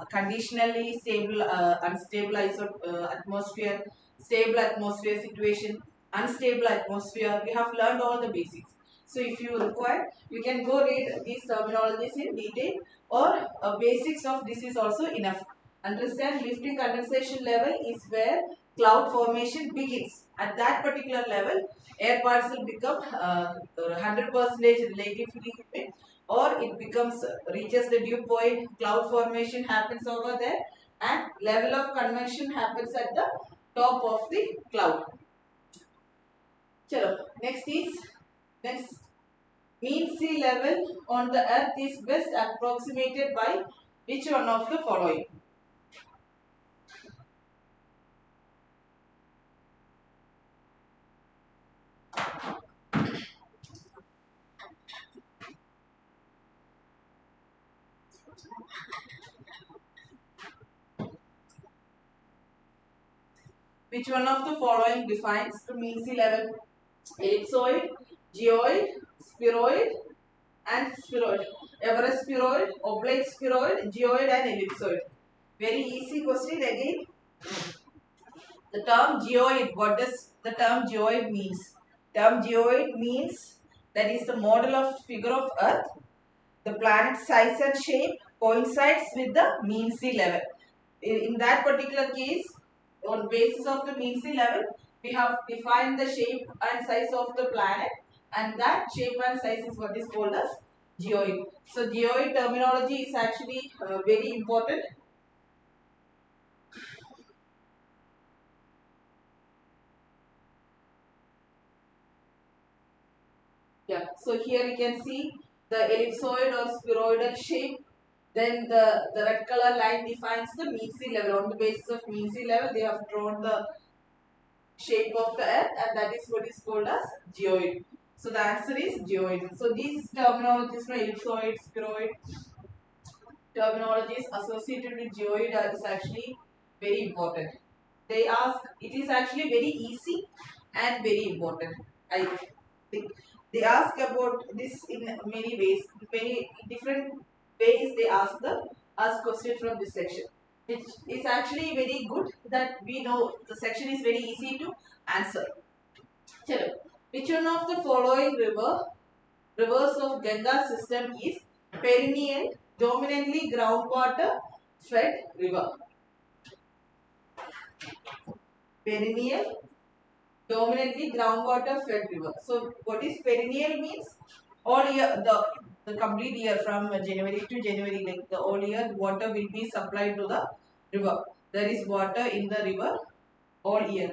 conditionally stable, unstable atmosphere, stable atmosphere situation, unstable atmosphere. We have learned all the basics. So if you require, you can go read these terminologies in detail, or basics of this is also enough. Understand lifting condensation level is where cloud formation begins. At that particular level, air parcel become 100% relatively humid, or it becomes reaches the dew point, cloud formation happens over there, and level of convection happens at the top of the cloud. Chalo, next mean sea level on the earth is best approximated by which one of the following? Which one of the following defines the mean sea level? Ellipsoid, geoid, spheroid, and spheroid. Everest spheroid, oblate spheroid, geoid, and ellipsoid. Very easy question again. The term geoid, what does the term geoid means? Term geoid means that is the model of figure of Earth. The planet's size and shape coincides with the mean sea level. In that particular case, on basis of the mean sea level, we have defined the shape and size of the planet, and that shape and size is what is called as geoid. So geoid terminology is actually very important. Yeah, so here you can see the ellipsoid or spheroidal shape. Then the red color line defines the mean sea level. On the basis of mean sea level, they have drawn the shape of the earth, and that is what is called as geoid. So the answer is geoid. So these terminologies, ellipsoid, spheroid, terminologies associated with geoid is actually very important. They ask, it is actually very easy and very important. I think they ask about this in many ways, many different ways they ask question from this section. Which is actually very good that we know the section is very easy to answer. Chalo. Which one of the following rivers of Ganga system is perennial, dominantly groundwater fed river? Perennial, dominantly groundwater fed river. So what is perennial means? All year, the complete year from January to January, like the whole year water will be supplied to the river. There is water in the river all year.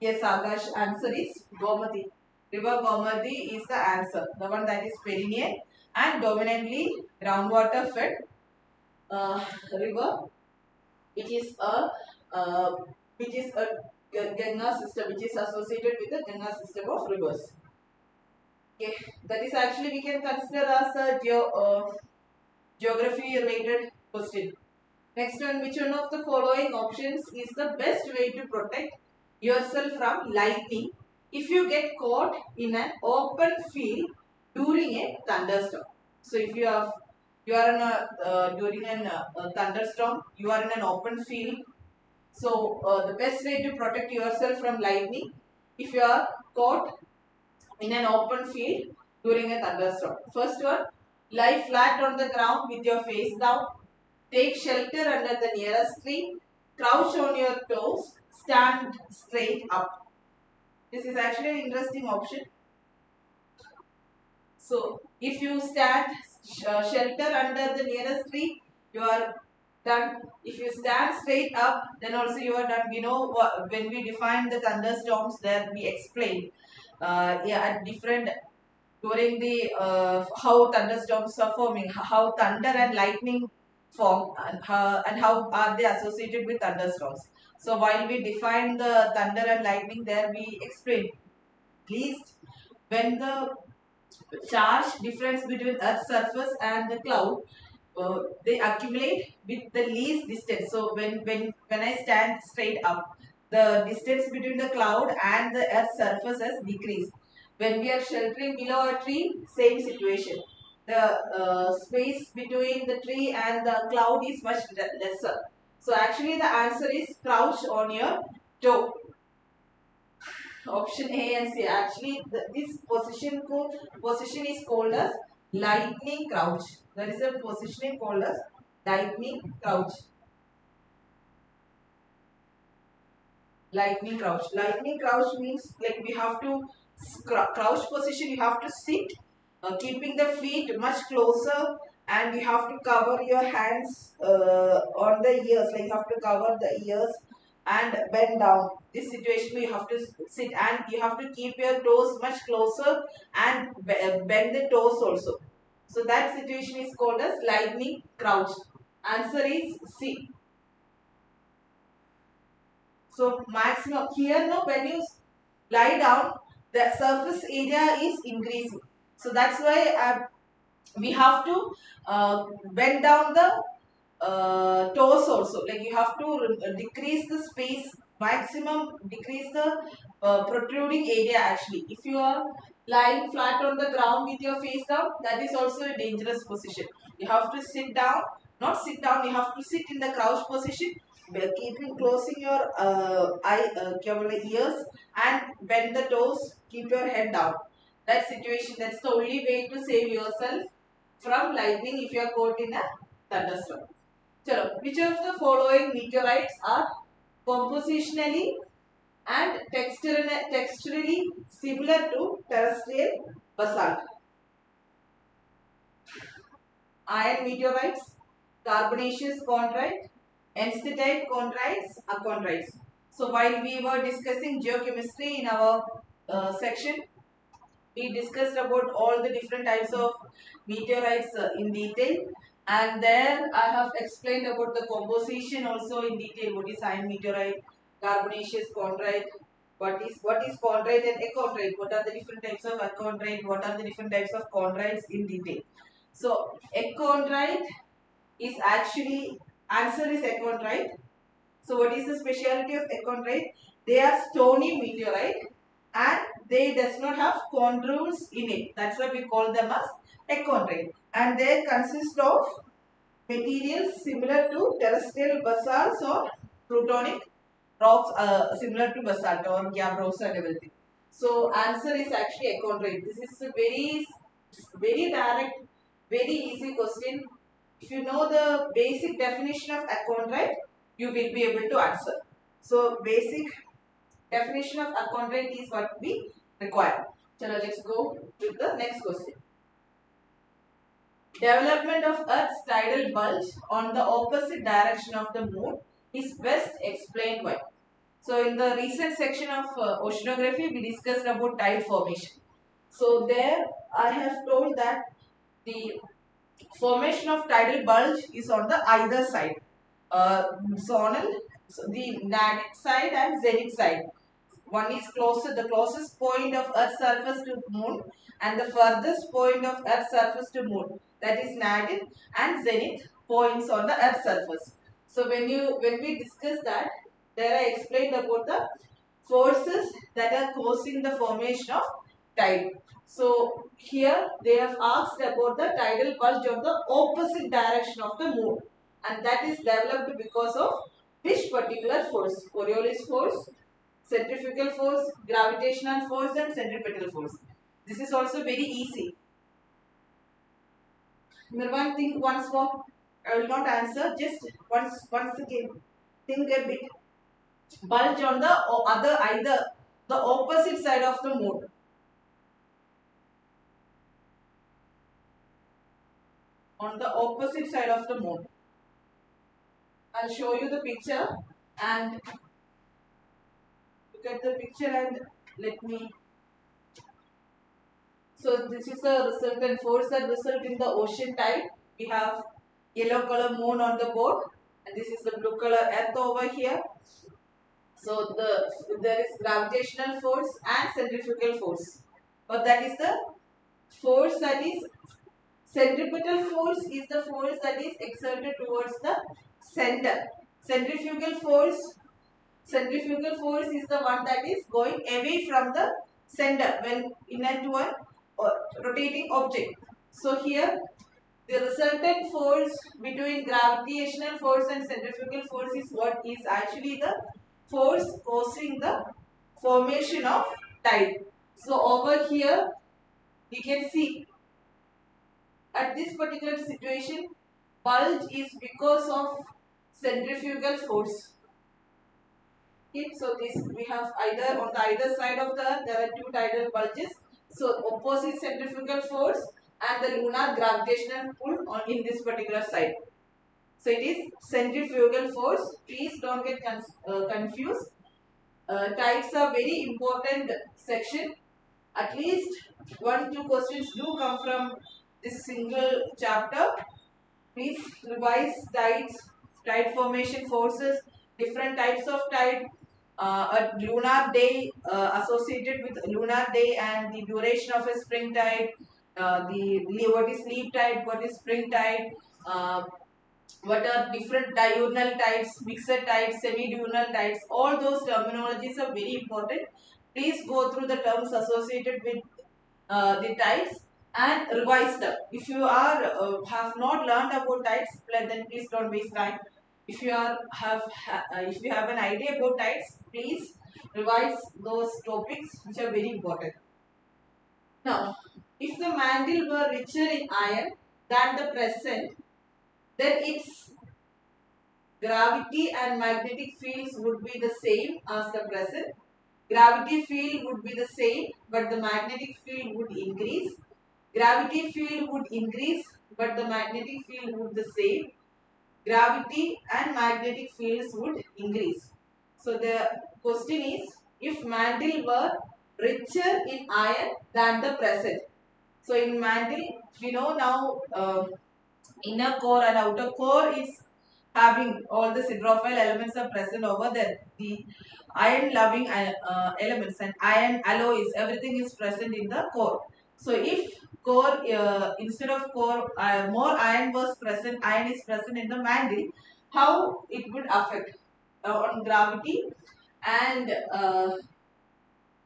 Yes, Akash, answer is Gomati. River Gomati is the answer. The one that is perennial and dominantly groundwater fed river. It is a uh, which is a Ganga system, which is associated with the Ganga system of rivers. Okay, that is actually we can consider as a geography related question. Next one, which one of the following options is the best way to protect yourself from lightning if you get caught in an open field during a thunderstorm? So if you are in a during an thunderstorm, you are in an open field. So the best way to protect yourself from lightning if you are caught in an open field during a thunderstorm. First one, lie flat on the ground with your face down. Take shelter under the nearest tree. Crouch on your toes. Stand straight up. This is actually an interesting option. So, if you stand shelter under the nearest tree, you are done. If you stand straight up, then also you are done. We know when we define the thunderstorms, there we explain. Yeah, at different during the how thunderstorms are forming, how thunder and lightning form, and how are they associated with thunderstorms. So while we define the thunder and lightning, there we explain least when the charge difference between Earth's surface and the cloud they accumulate with the least distance. So when I stand straight up, the distance between the cloud and the Earth's surface has decreased. When we are sheltering below a tree, same situation. The space between the tree and the cloud is much lesser. So actually the answer is crouch on your toe. Option A and C. Actually, this position is called as lightning crouch. There is a positioning called as lightning crouch. Lightning crouch. Lightning crouch means like we have to crouch position. You have to sit, keeping the feet much closer, and you have to cover your hands on the ears. Like you have to cover the ears and bend down. This situation you have to sit and you have to keep your toes much closer and bend the toes also. So that situation is called as lightning crouch. Answer is C. So maximum here no when you lie down the surface area is increasing. So that's why we have to bend down the toes also. Like you have to decrease the space maximum decrease the protruding area actually. If you are lying flat on the ground with your face down, that is also a dangerous position. You have to sit down, not sit down, you have to sit in the crouch position, keeping closing your ears and bend the toes, keep your head down. That situation, that's the only way to save yourself from lightning if you are caught in a thunderstorm. Chalo, which of the following meteorites are compositionally and texturally similar to terrestrial basalt? Iron meteorites, carbonaceous chondrite, enstatite chondrites, achondrites. So while we were discussing geochemistry in our section, we discussed about all the different types of meteorites in detail, and there I have explained about the composition also in detail. What is iron meteorite, carbonaceous chondrite, what is chondrite and achondrite, what are the different types of achondrite, what are the different types of chondrites in detail. So achondrite is actually, answer is achondrite. So what is the speciality of achondrite? They are stony meteorite and they does not have chondrules in it. That's why we call them as achondrite. And they consist of materials similar to terrestrial basalts or plutonic rocks similar to basalt or gabbros and everything. So answer is actually achondrite. This is a very direct, very easy question. If you know the basic definition of achondrite, you will be able to answer. So basic definition of achondrite is what we require. Chalo, let's go with the next question. Development of Earth's tidal bulge on the opposite direction of the moon is best explained by. So in the recent section of oceanography, we discussed about tide formation. So there I have told that the formation of tidal bulge is on the either side, zonal, so the nadir side and zenith side. One is closer, the closest point of Earth's surface to moon, and the furthest point of Earth's surface to moon. That is nadir and zenith points on the Earth's surface. So when we discuss that, there I explained about the forces that are causing the formation of tide. So here they have asked about the tidal bulge on the opposite direction of the moon, and that is developed because of which particular force? Coriolis force, centrifugal force, gravitational force and centripetal force. This is also very easy. Nirvan, think once more. I will not answer, just once again. Think a bit. Bulge on the either the opposite side of the moon. On the opposite side of the moon. I'll show you the picture and look at the picture and let me. So this is a resultant force that result in the ocean tide. We have yellow color moon on the board and this is the blue color earth over here. So there is gravitational force and centrifugal force. But that is the force that is centripetal force is the force that is exerted towards the center. Centrifugal force is the one that is going away from the center when in to a rotating object. So here the resultant force between gravitational force and centrifugal force is what is actually the force causing the formation of tide. So over here we can see at this particular situation bulge is because of centrifugal force. Okay, so this we have either on the either side of the earth there are two tidal bulges. So opposite centrifugal force and the lunar gravitational pull on in this particular side. So it is centrifugal force. Please don't get confused. Tides are very important section. At least 1-2 questions do come from this single chapter. Please revise tides, tide formation forces, different types of tide, a lunar day associated with lunar day and the duration of a spring tide, what is leap tide, what is spring tide, what are different diurnal tides, mixed tides, semi-diurnal tides. All those terminologies are very important. Please go through the terms associated with the tides and revise them. If you are have not learned about tides, then please don't waste time. If you are if you have an idea about tides, please revise those topics which are very important. Now, if the mantle were richer in iron than the present, then its gravity and magnetic fields would be the same as the present. Gravity field would be the same, but the magnetic field would increase. Gravity field would increase, but the magnetic field would the same. Gravity and magnetic fields would increase. So the question is, if mantle were richer in iron than the present. So in mantle, we know now inner core and outer core is having all the hydrophile elements are present over there. The iron loving elements and iron alloys, everything is present in the core. So if core instead of core more iron is present in the mantle, how it would affect on gravity and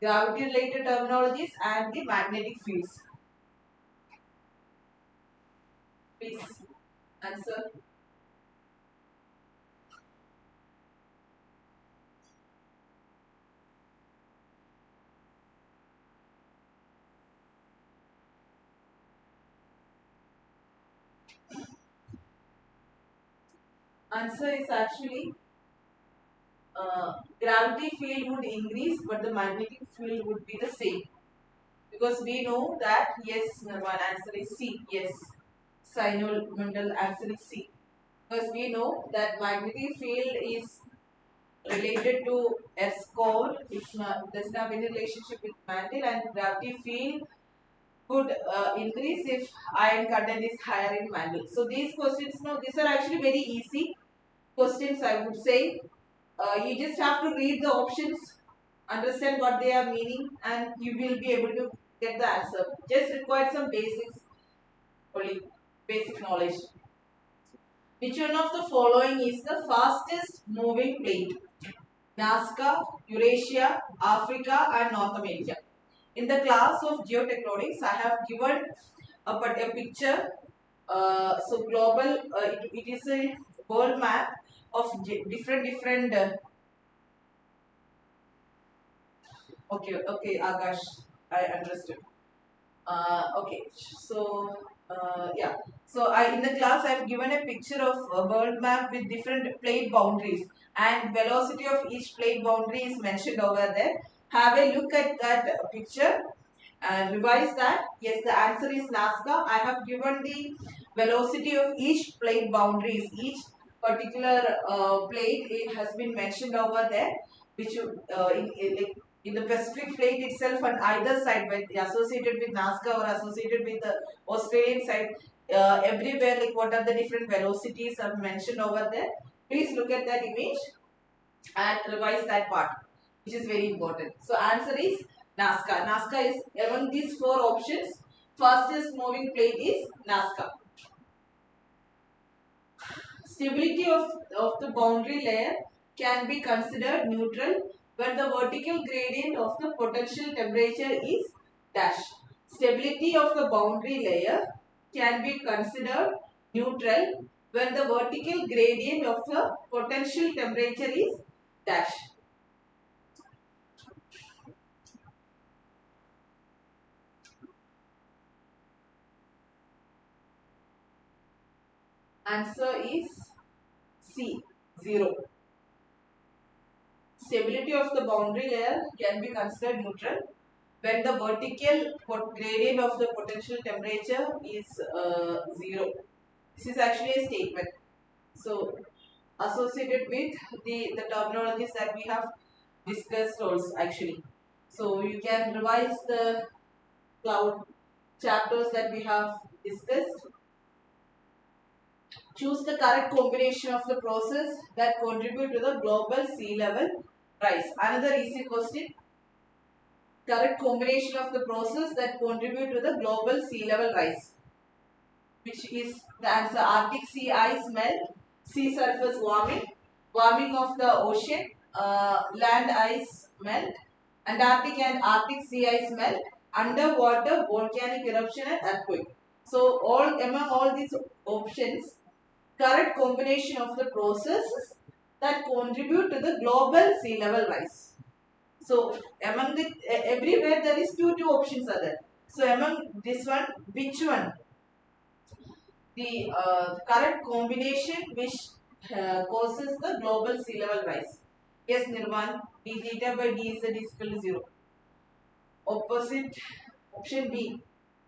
gravity related terminologies and the magnetic fields. Please answer. Answer is actually gravity field would increase, but the magnetic field would be the same. Because we know that yes, one answer is C. Yes, sinusoidal answer is C. Because we know that magnetic field is related to Earth's core. It's not does not have any relationship with mantle, and gravity field would increase if iron content is higher in mantle. So these questions, no, these are actually very easy questions, I would say. You just have to read the options, understand what they are meaning, and you will be able to get the answer. Just require some basics, only basic knowledge. Which one of the following is the fastest moving plate? Nazca, Eurasia, Africa, and North America. In the class of geotectonics, I have given a picture. So global, it is a world map of different. Okay, Akash, I understood. Okay, so yeah, so I in the class I've given a picture of a world map with different plate boundaries, and velocity of each plate boundary is mentioned over there. Have a look at that picture and revise that. Yes, the answer is Nazca. I have given the velocity of each plate boundaries. Each particular plate it has been mentioned over there, which in the Pacific plate itself on either side, but associated with Nazca or associated with the Australian side, everywhere like what are the different velocities are mentioned over there. Please look at that image and revise that part, which is very important. So answer is Nazca. Nazca is among these four options. Fastest moving plate is Nazca. Stability of the boundary layer can be considered neutral when the vertical gradient of the potential temperature is dash. Stability of the boundary layer can be considered neutral when the vertical gradient of the potential temperature is dash. Answer is C, 0. Stability of the boundary layer can be considered neutral when the vertical gradient of the potential temperature is 0. This is actually a statement. So, associated with the terminologies that we have discussed also actually. So, you can revise the cloud chapters that we have discussed. Choose the correct combination of the process that contribute to the global sea level rise. Another easy question. Correct combination of the process that contribute to the global sea level rise. which is the answer. Arctic sea ice melt, sea surface warming, warming of the ocean, land ice melt, Antarctic and Arctic sea ice melt, underwater volcanic eruption and earthquake. So all among all these options, correct combination of the processes that contribute to the global sea level rise. So among the everywhere there is two options are there. So among this one, which one the correct combination which causes the global sea level rise? Yes, Nirvan, d theta by dz is equal to 0. Opposite option B,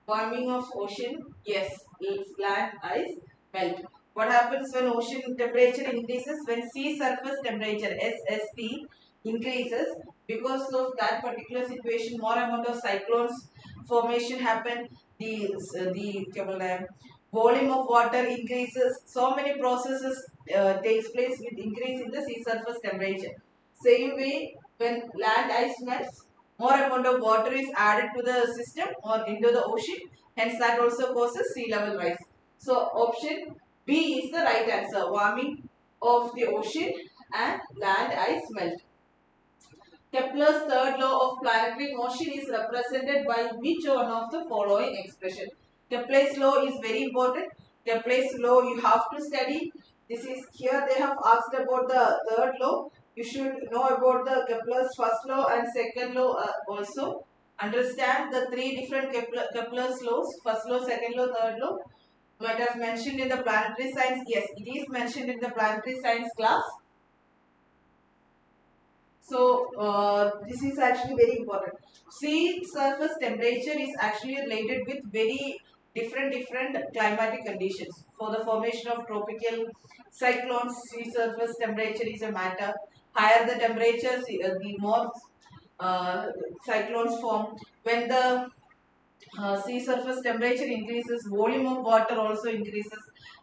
warming of ocean. Yes, it's land ice melt. What happens when ocean temperature increases? When sea surface temperature SST increases, because of that particular situation, more amount of cyclones formation happen. The volume of water increases. So many processes takes place with increase in the sea surface temperature. Same way, when land ice melts, more amount of water is added to the system or into the ocean, hence that also causes sea level rise. So option B is the right answer, warming of the ocean and land ice melt. Kepler's third law of planetary motion is represented by which one of the following expression? Kepler's law is very important. Kepler's law you have to study. This is here they have asked about the third law. You should know about the Kepler's first law and second law also. Understand the three different Kepler's laws. First law, second law, third law. Might have mentioned in the planetary science. Yes, it is mentioned in the planetary science class. So this is actually very important. Sea surface temperature is actually related with very different climatic conditions. For the formation of tropical cyclones, sea surface temperature is a matter. Higher the temperature, the more uh, cyclones form. When the sea surface temperature increases, volume of water also increases.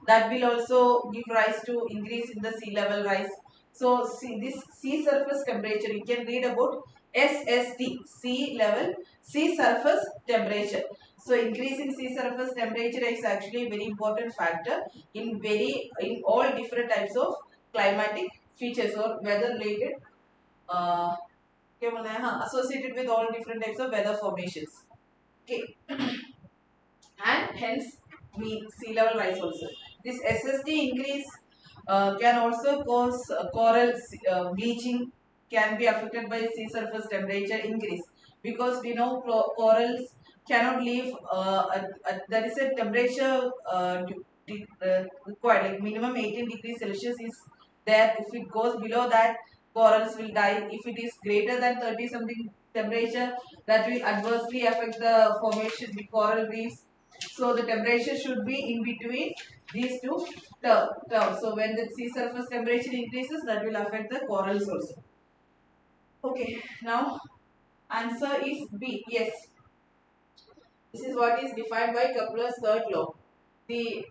That will also give rise to increase in the sea level rise. So this sea surface temperature, you can read about SST, sea level, sea surface temperature. So increase in sea surface temperature is actually a very important factor in all different types of climatic features or weather related uh, associated with all different types of weather formations. Okay, and hence sea level rise also. This SST increase can also cause coral bleaching, can be affected by sea surface temperature increase, because we know corals cannot live there is a temperature required, like minimum 18 degrees Celsius is there. If it goes below that, corals will die. If it is greater than 30 something temperature, that will adversely affect the formation of the coral reefs. So the temperature should be in between these two terms. So when the sea surface temperature increases, that will affect the corals also. Okay, now answer is B. Yes, this is what is defined by Kepler's third law. The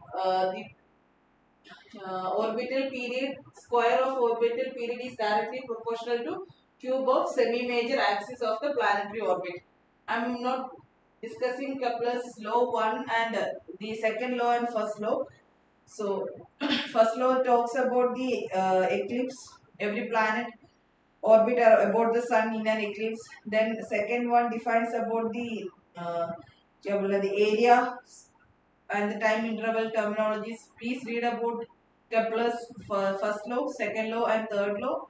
orbital period, square of orbital period is directly proportional to cube of semi-major axis of the planetary orbit. I am not discussing Kepler's law 1 and the second law and first law. So, first law talks about the eclipse, every planet orbit about the sun in an eclipse. Then second one defines about the area and the time interval terminologies. Please read about Kepler's first law, second law, and third law,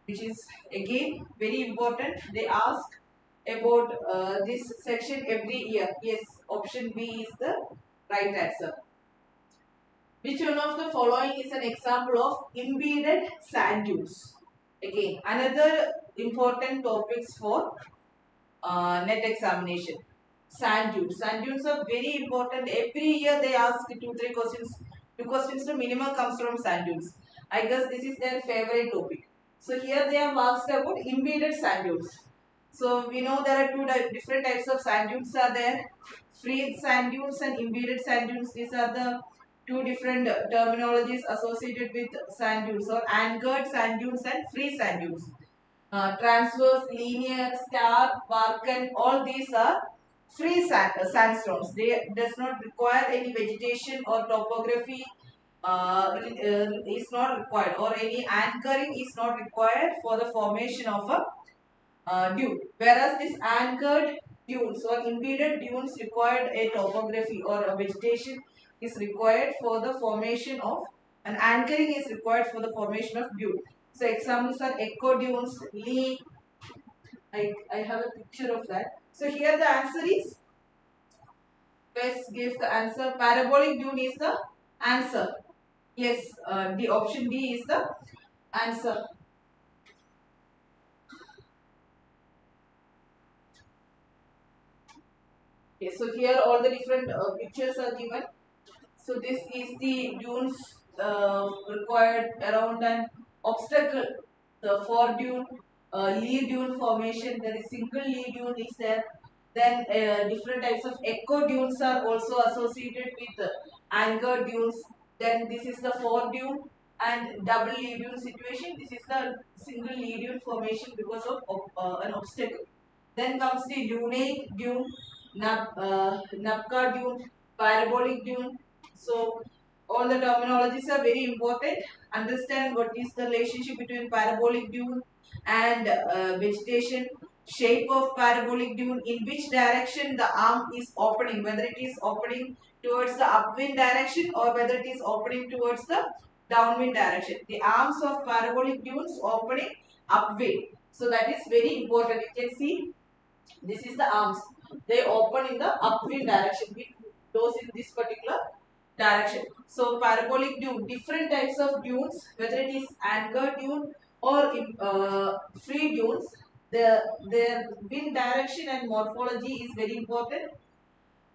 which is again very important. They ask about this section every year. Yes, option B is the right answer. Which one of the following is an example of embedded sand dunes? Again, another important topics for net examination. Sand dunes. Sand dunes are very important. Every year they ask two, three questions. Two questions to minimum comes from sand dunes. I guess this is their favorite topic. So here they have asked about embedded sand dunes. So we know there are two different types of sand dunes are there. Free sand dunes and embedded sand dunes. These are the two different terminologies associated with sand dunes, or anchored sand dunes and free sand dunes. Transverse, linear, star, Barkan, all these are free sandstones. They does not require any vegetation or topography is not required, or any anchoring is not required for the formation of a dune. Whereas this anchored dunes or impeded dunes required a topography or a vegetation is required for the formation of an anchoring is required for the formation of dune. So examples are echo dunes, lee. I have a picture of that. So here the answer is, let's give the answer. Parabolic dune is the answer. Yes, the option D is the answer. Okay, so here all the different pictures are given. So this is the dunes required around an obstacle. The four dune, lee dune formation. There is single lee dune is there. Then different types of echo dunes are also associated with anchor dunes. Then this is the four dune and double lee dune situation. This is the single lee dune formation because of an obstacle. Then comes the lunate dune, Napka dune, parabolic dune. So all the terminologies are very important. Understand what is the relationship between parabolic dune and vegetation, shape of parabolic dune, in which direction the arm is opening, whether it is opening towards the upwind direction or whether it is opening towards the downwind direction. The arms of parabolic dunes opening upwind. So that is very important. You can see this is the arms. They open in the upwind direction. We goes in this particular direction. So parabolic dune, different types of dunes, whether it is anchor dune or free dunes, their wind direction and morphology is very important.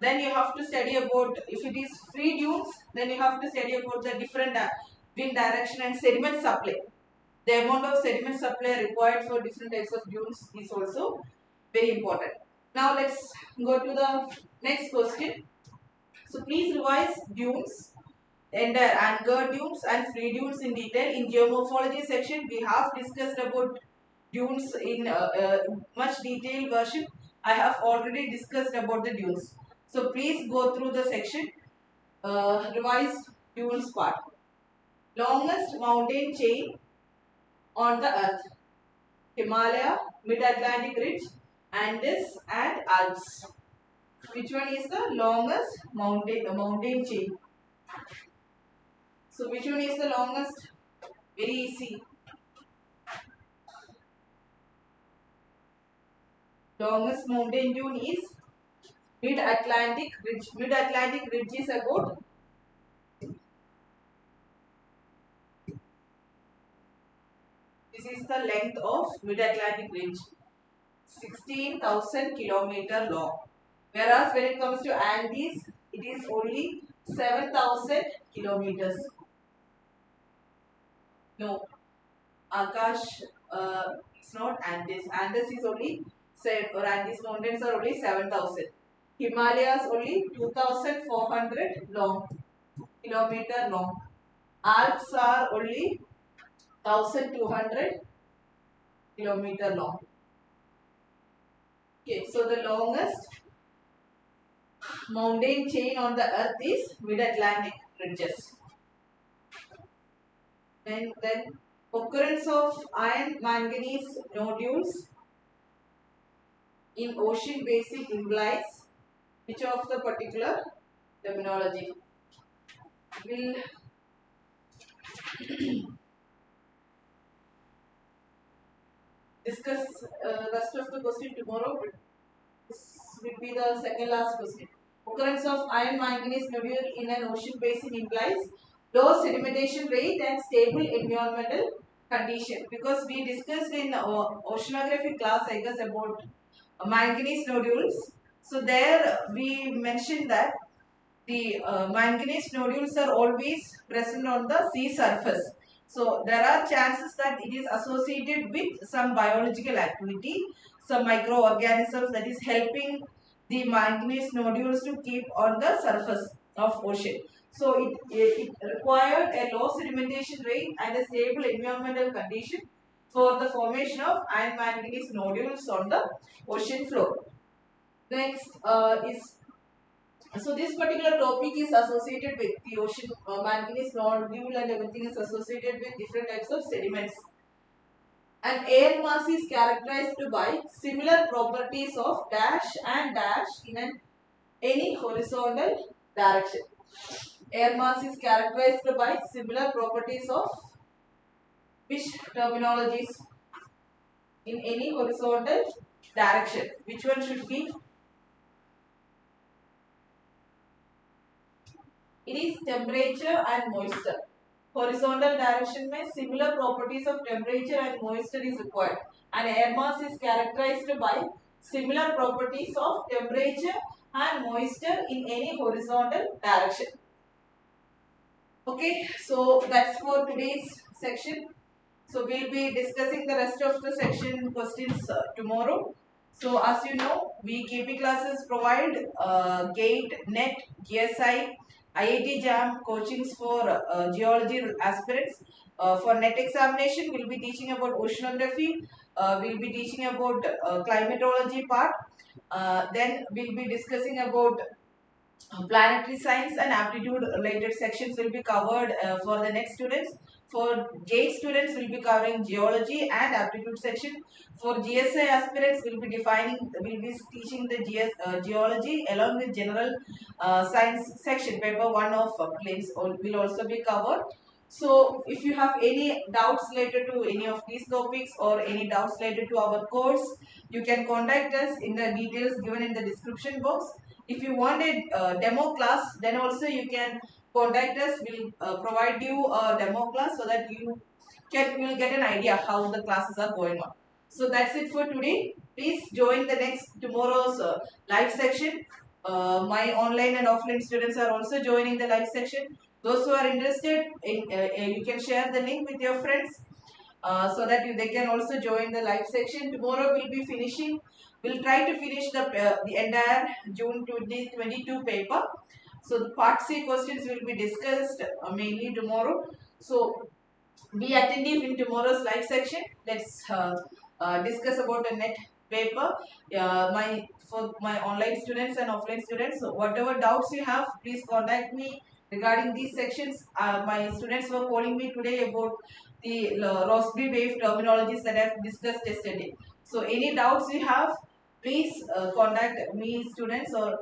Then you have to study about, if it is free dunes, then you have to study about the different wind direction and sediment supply. The amount of sediment supply required for different types of dunes is also very important. Now let's go to the next question. So please revise dunes, entire anchor dunes and free dunes in detail. In geomorphology section, we have discussed about dunes in much detailed version. I have already discussed about the dunes. So please go through the section. Revise dunes part. Longest mountain chain on the earth: Himalaya, Mid-Atlantic Ridge, Andes and Alps. Which one is the longest mountain chain? So which one is the longest? Very easy. Longest mountain chain is Mid-Atlantic Ridge. Mid-Atlantic Ridge is about, this is the length of Mid-Atlantic Ridge, 16,000 kilometer long. Whereas when it comes to Andes, it is only 7,000 kilometers. No, Akash, it's not Andes. Andes is only or Andes mountains are only 7,000. Himalayas only 2,400 long kilometer long. Alps are only 1,200 kilometer long. Okay, so the longest mountain chain on the earth is Mid-Atlantic ridges. Then occurrence of iron manganese nodules in ocean basin implies which of the particular terminology? We'll discuss rest of the question tomorrow, but this will be the second last question. Occurrence of iron manganese nodule in an ocean basin implies low sedimentation rate and stable environmental condition. Because we discussed in oceanography class, I guess, about manganese nodules. So there we mentioned that the manganese nodules are always present on the sea surface. So there are chances that it is associated with some biological activity, some microorganisms that is helping the manganese nodules to keep on the surface of ocean. So it required a low sedimentation rate and a stable environmental condition for the formation of iron manganese nodules on the ocean floor. Next is, so this particular topic is associated with the ocean, manganese nodule and everything is associated with different types of sediments. An air mass is characterized by similar properties of dash and dash in any horizontal direction. Air mass is characterized by similar properties of which terminologies in any horizontal direction. Which one should be? It is temperature and moisture. Horizontal direction में similar properties of temperature and moisture is required. And air mass is characterized by similar properties of temperature and moisture in any horizontal direction. Okay, so that's for today's section. So we'll be discussing the rest of the section questions tomorrow. So as you know, we KP classes provide GATE, NET, GSI, IIT JAM coachings for geology aspirants. For NET examination, we'll be teaching about oceanography. We'll be teaching about climatology part. Then we'll be discussing about planetary science and aptitude related sections will be covered for the next students. For GATE students, will be covering geology and aptitude section. For GSI aspirants, will be teaching the geology along with general science section. Paper 1 of claims will also be covered. So, if you have any doubts related to any of these topics or any doubts related to our course, you can contact us in the details given in the description box. If you want a demo class, then also you can contact us. We'll provide you a demo class so that you will get an idea how the classes are going on. So that's it for today. Please join the next tomorrow's live section. My online and offline students are also joining the live section. Those who are interested, you can share the link with your friends so that they can also join the live section. Tomorrow we'll be finishing. We'll try to finish the entire June 2022 paper. So the part C questions will be discussed mainly tomorrow. So be attentive in tomorrow's live section. Let's discuss about a net paper. For my online students and offline students, so whatever doubts you have, please contact me regarding these sections. My students were calling me today about the Rossby wave terminologies that I've discussed yesterday. So any doubts you have, please contact me, students, or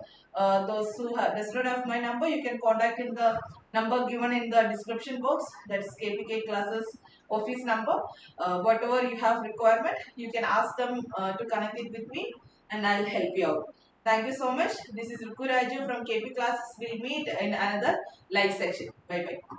those who does not have my number, you can contact in the number given in the description box. That's KPK classes office number. Whatever you have requirement, you can ask them to connect it with me, and I'll help you out. Thank you so much. This is Ruku Raju from KP classes. We'll meet in another live section. Bye bye.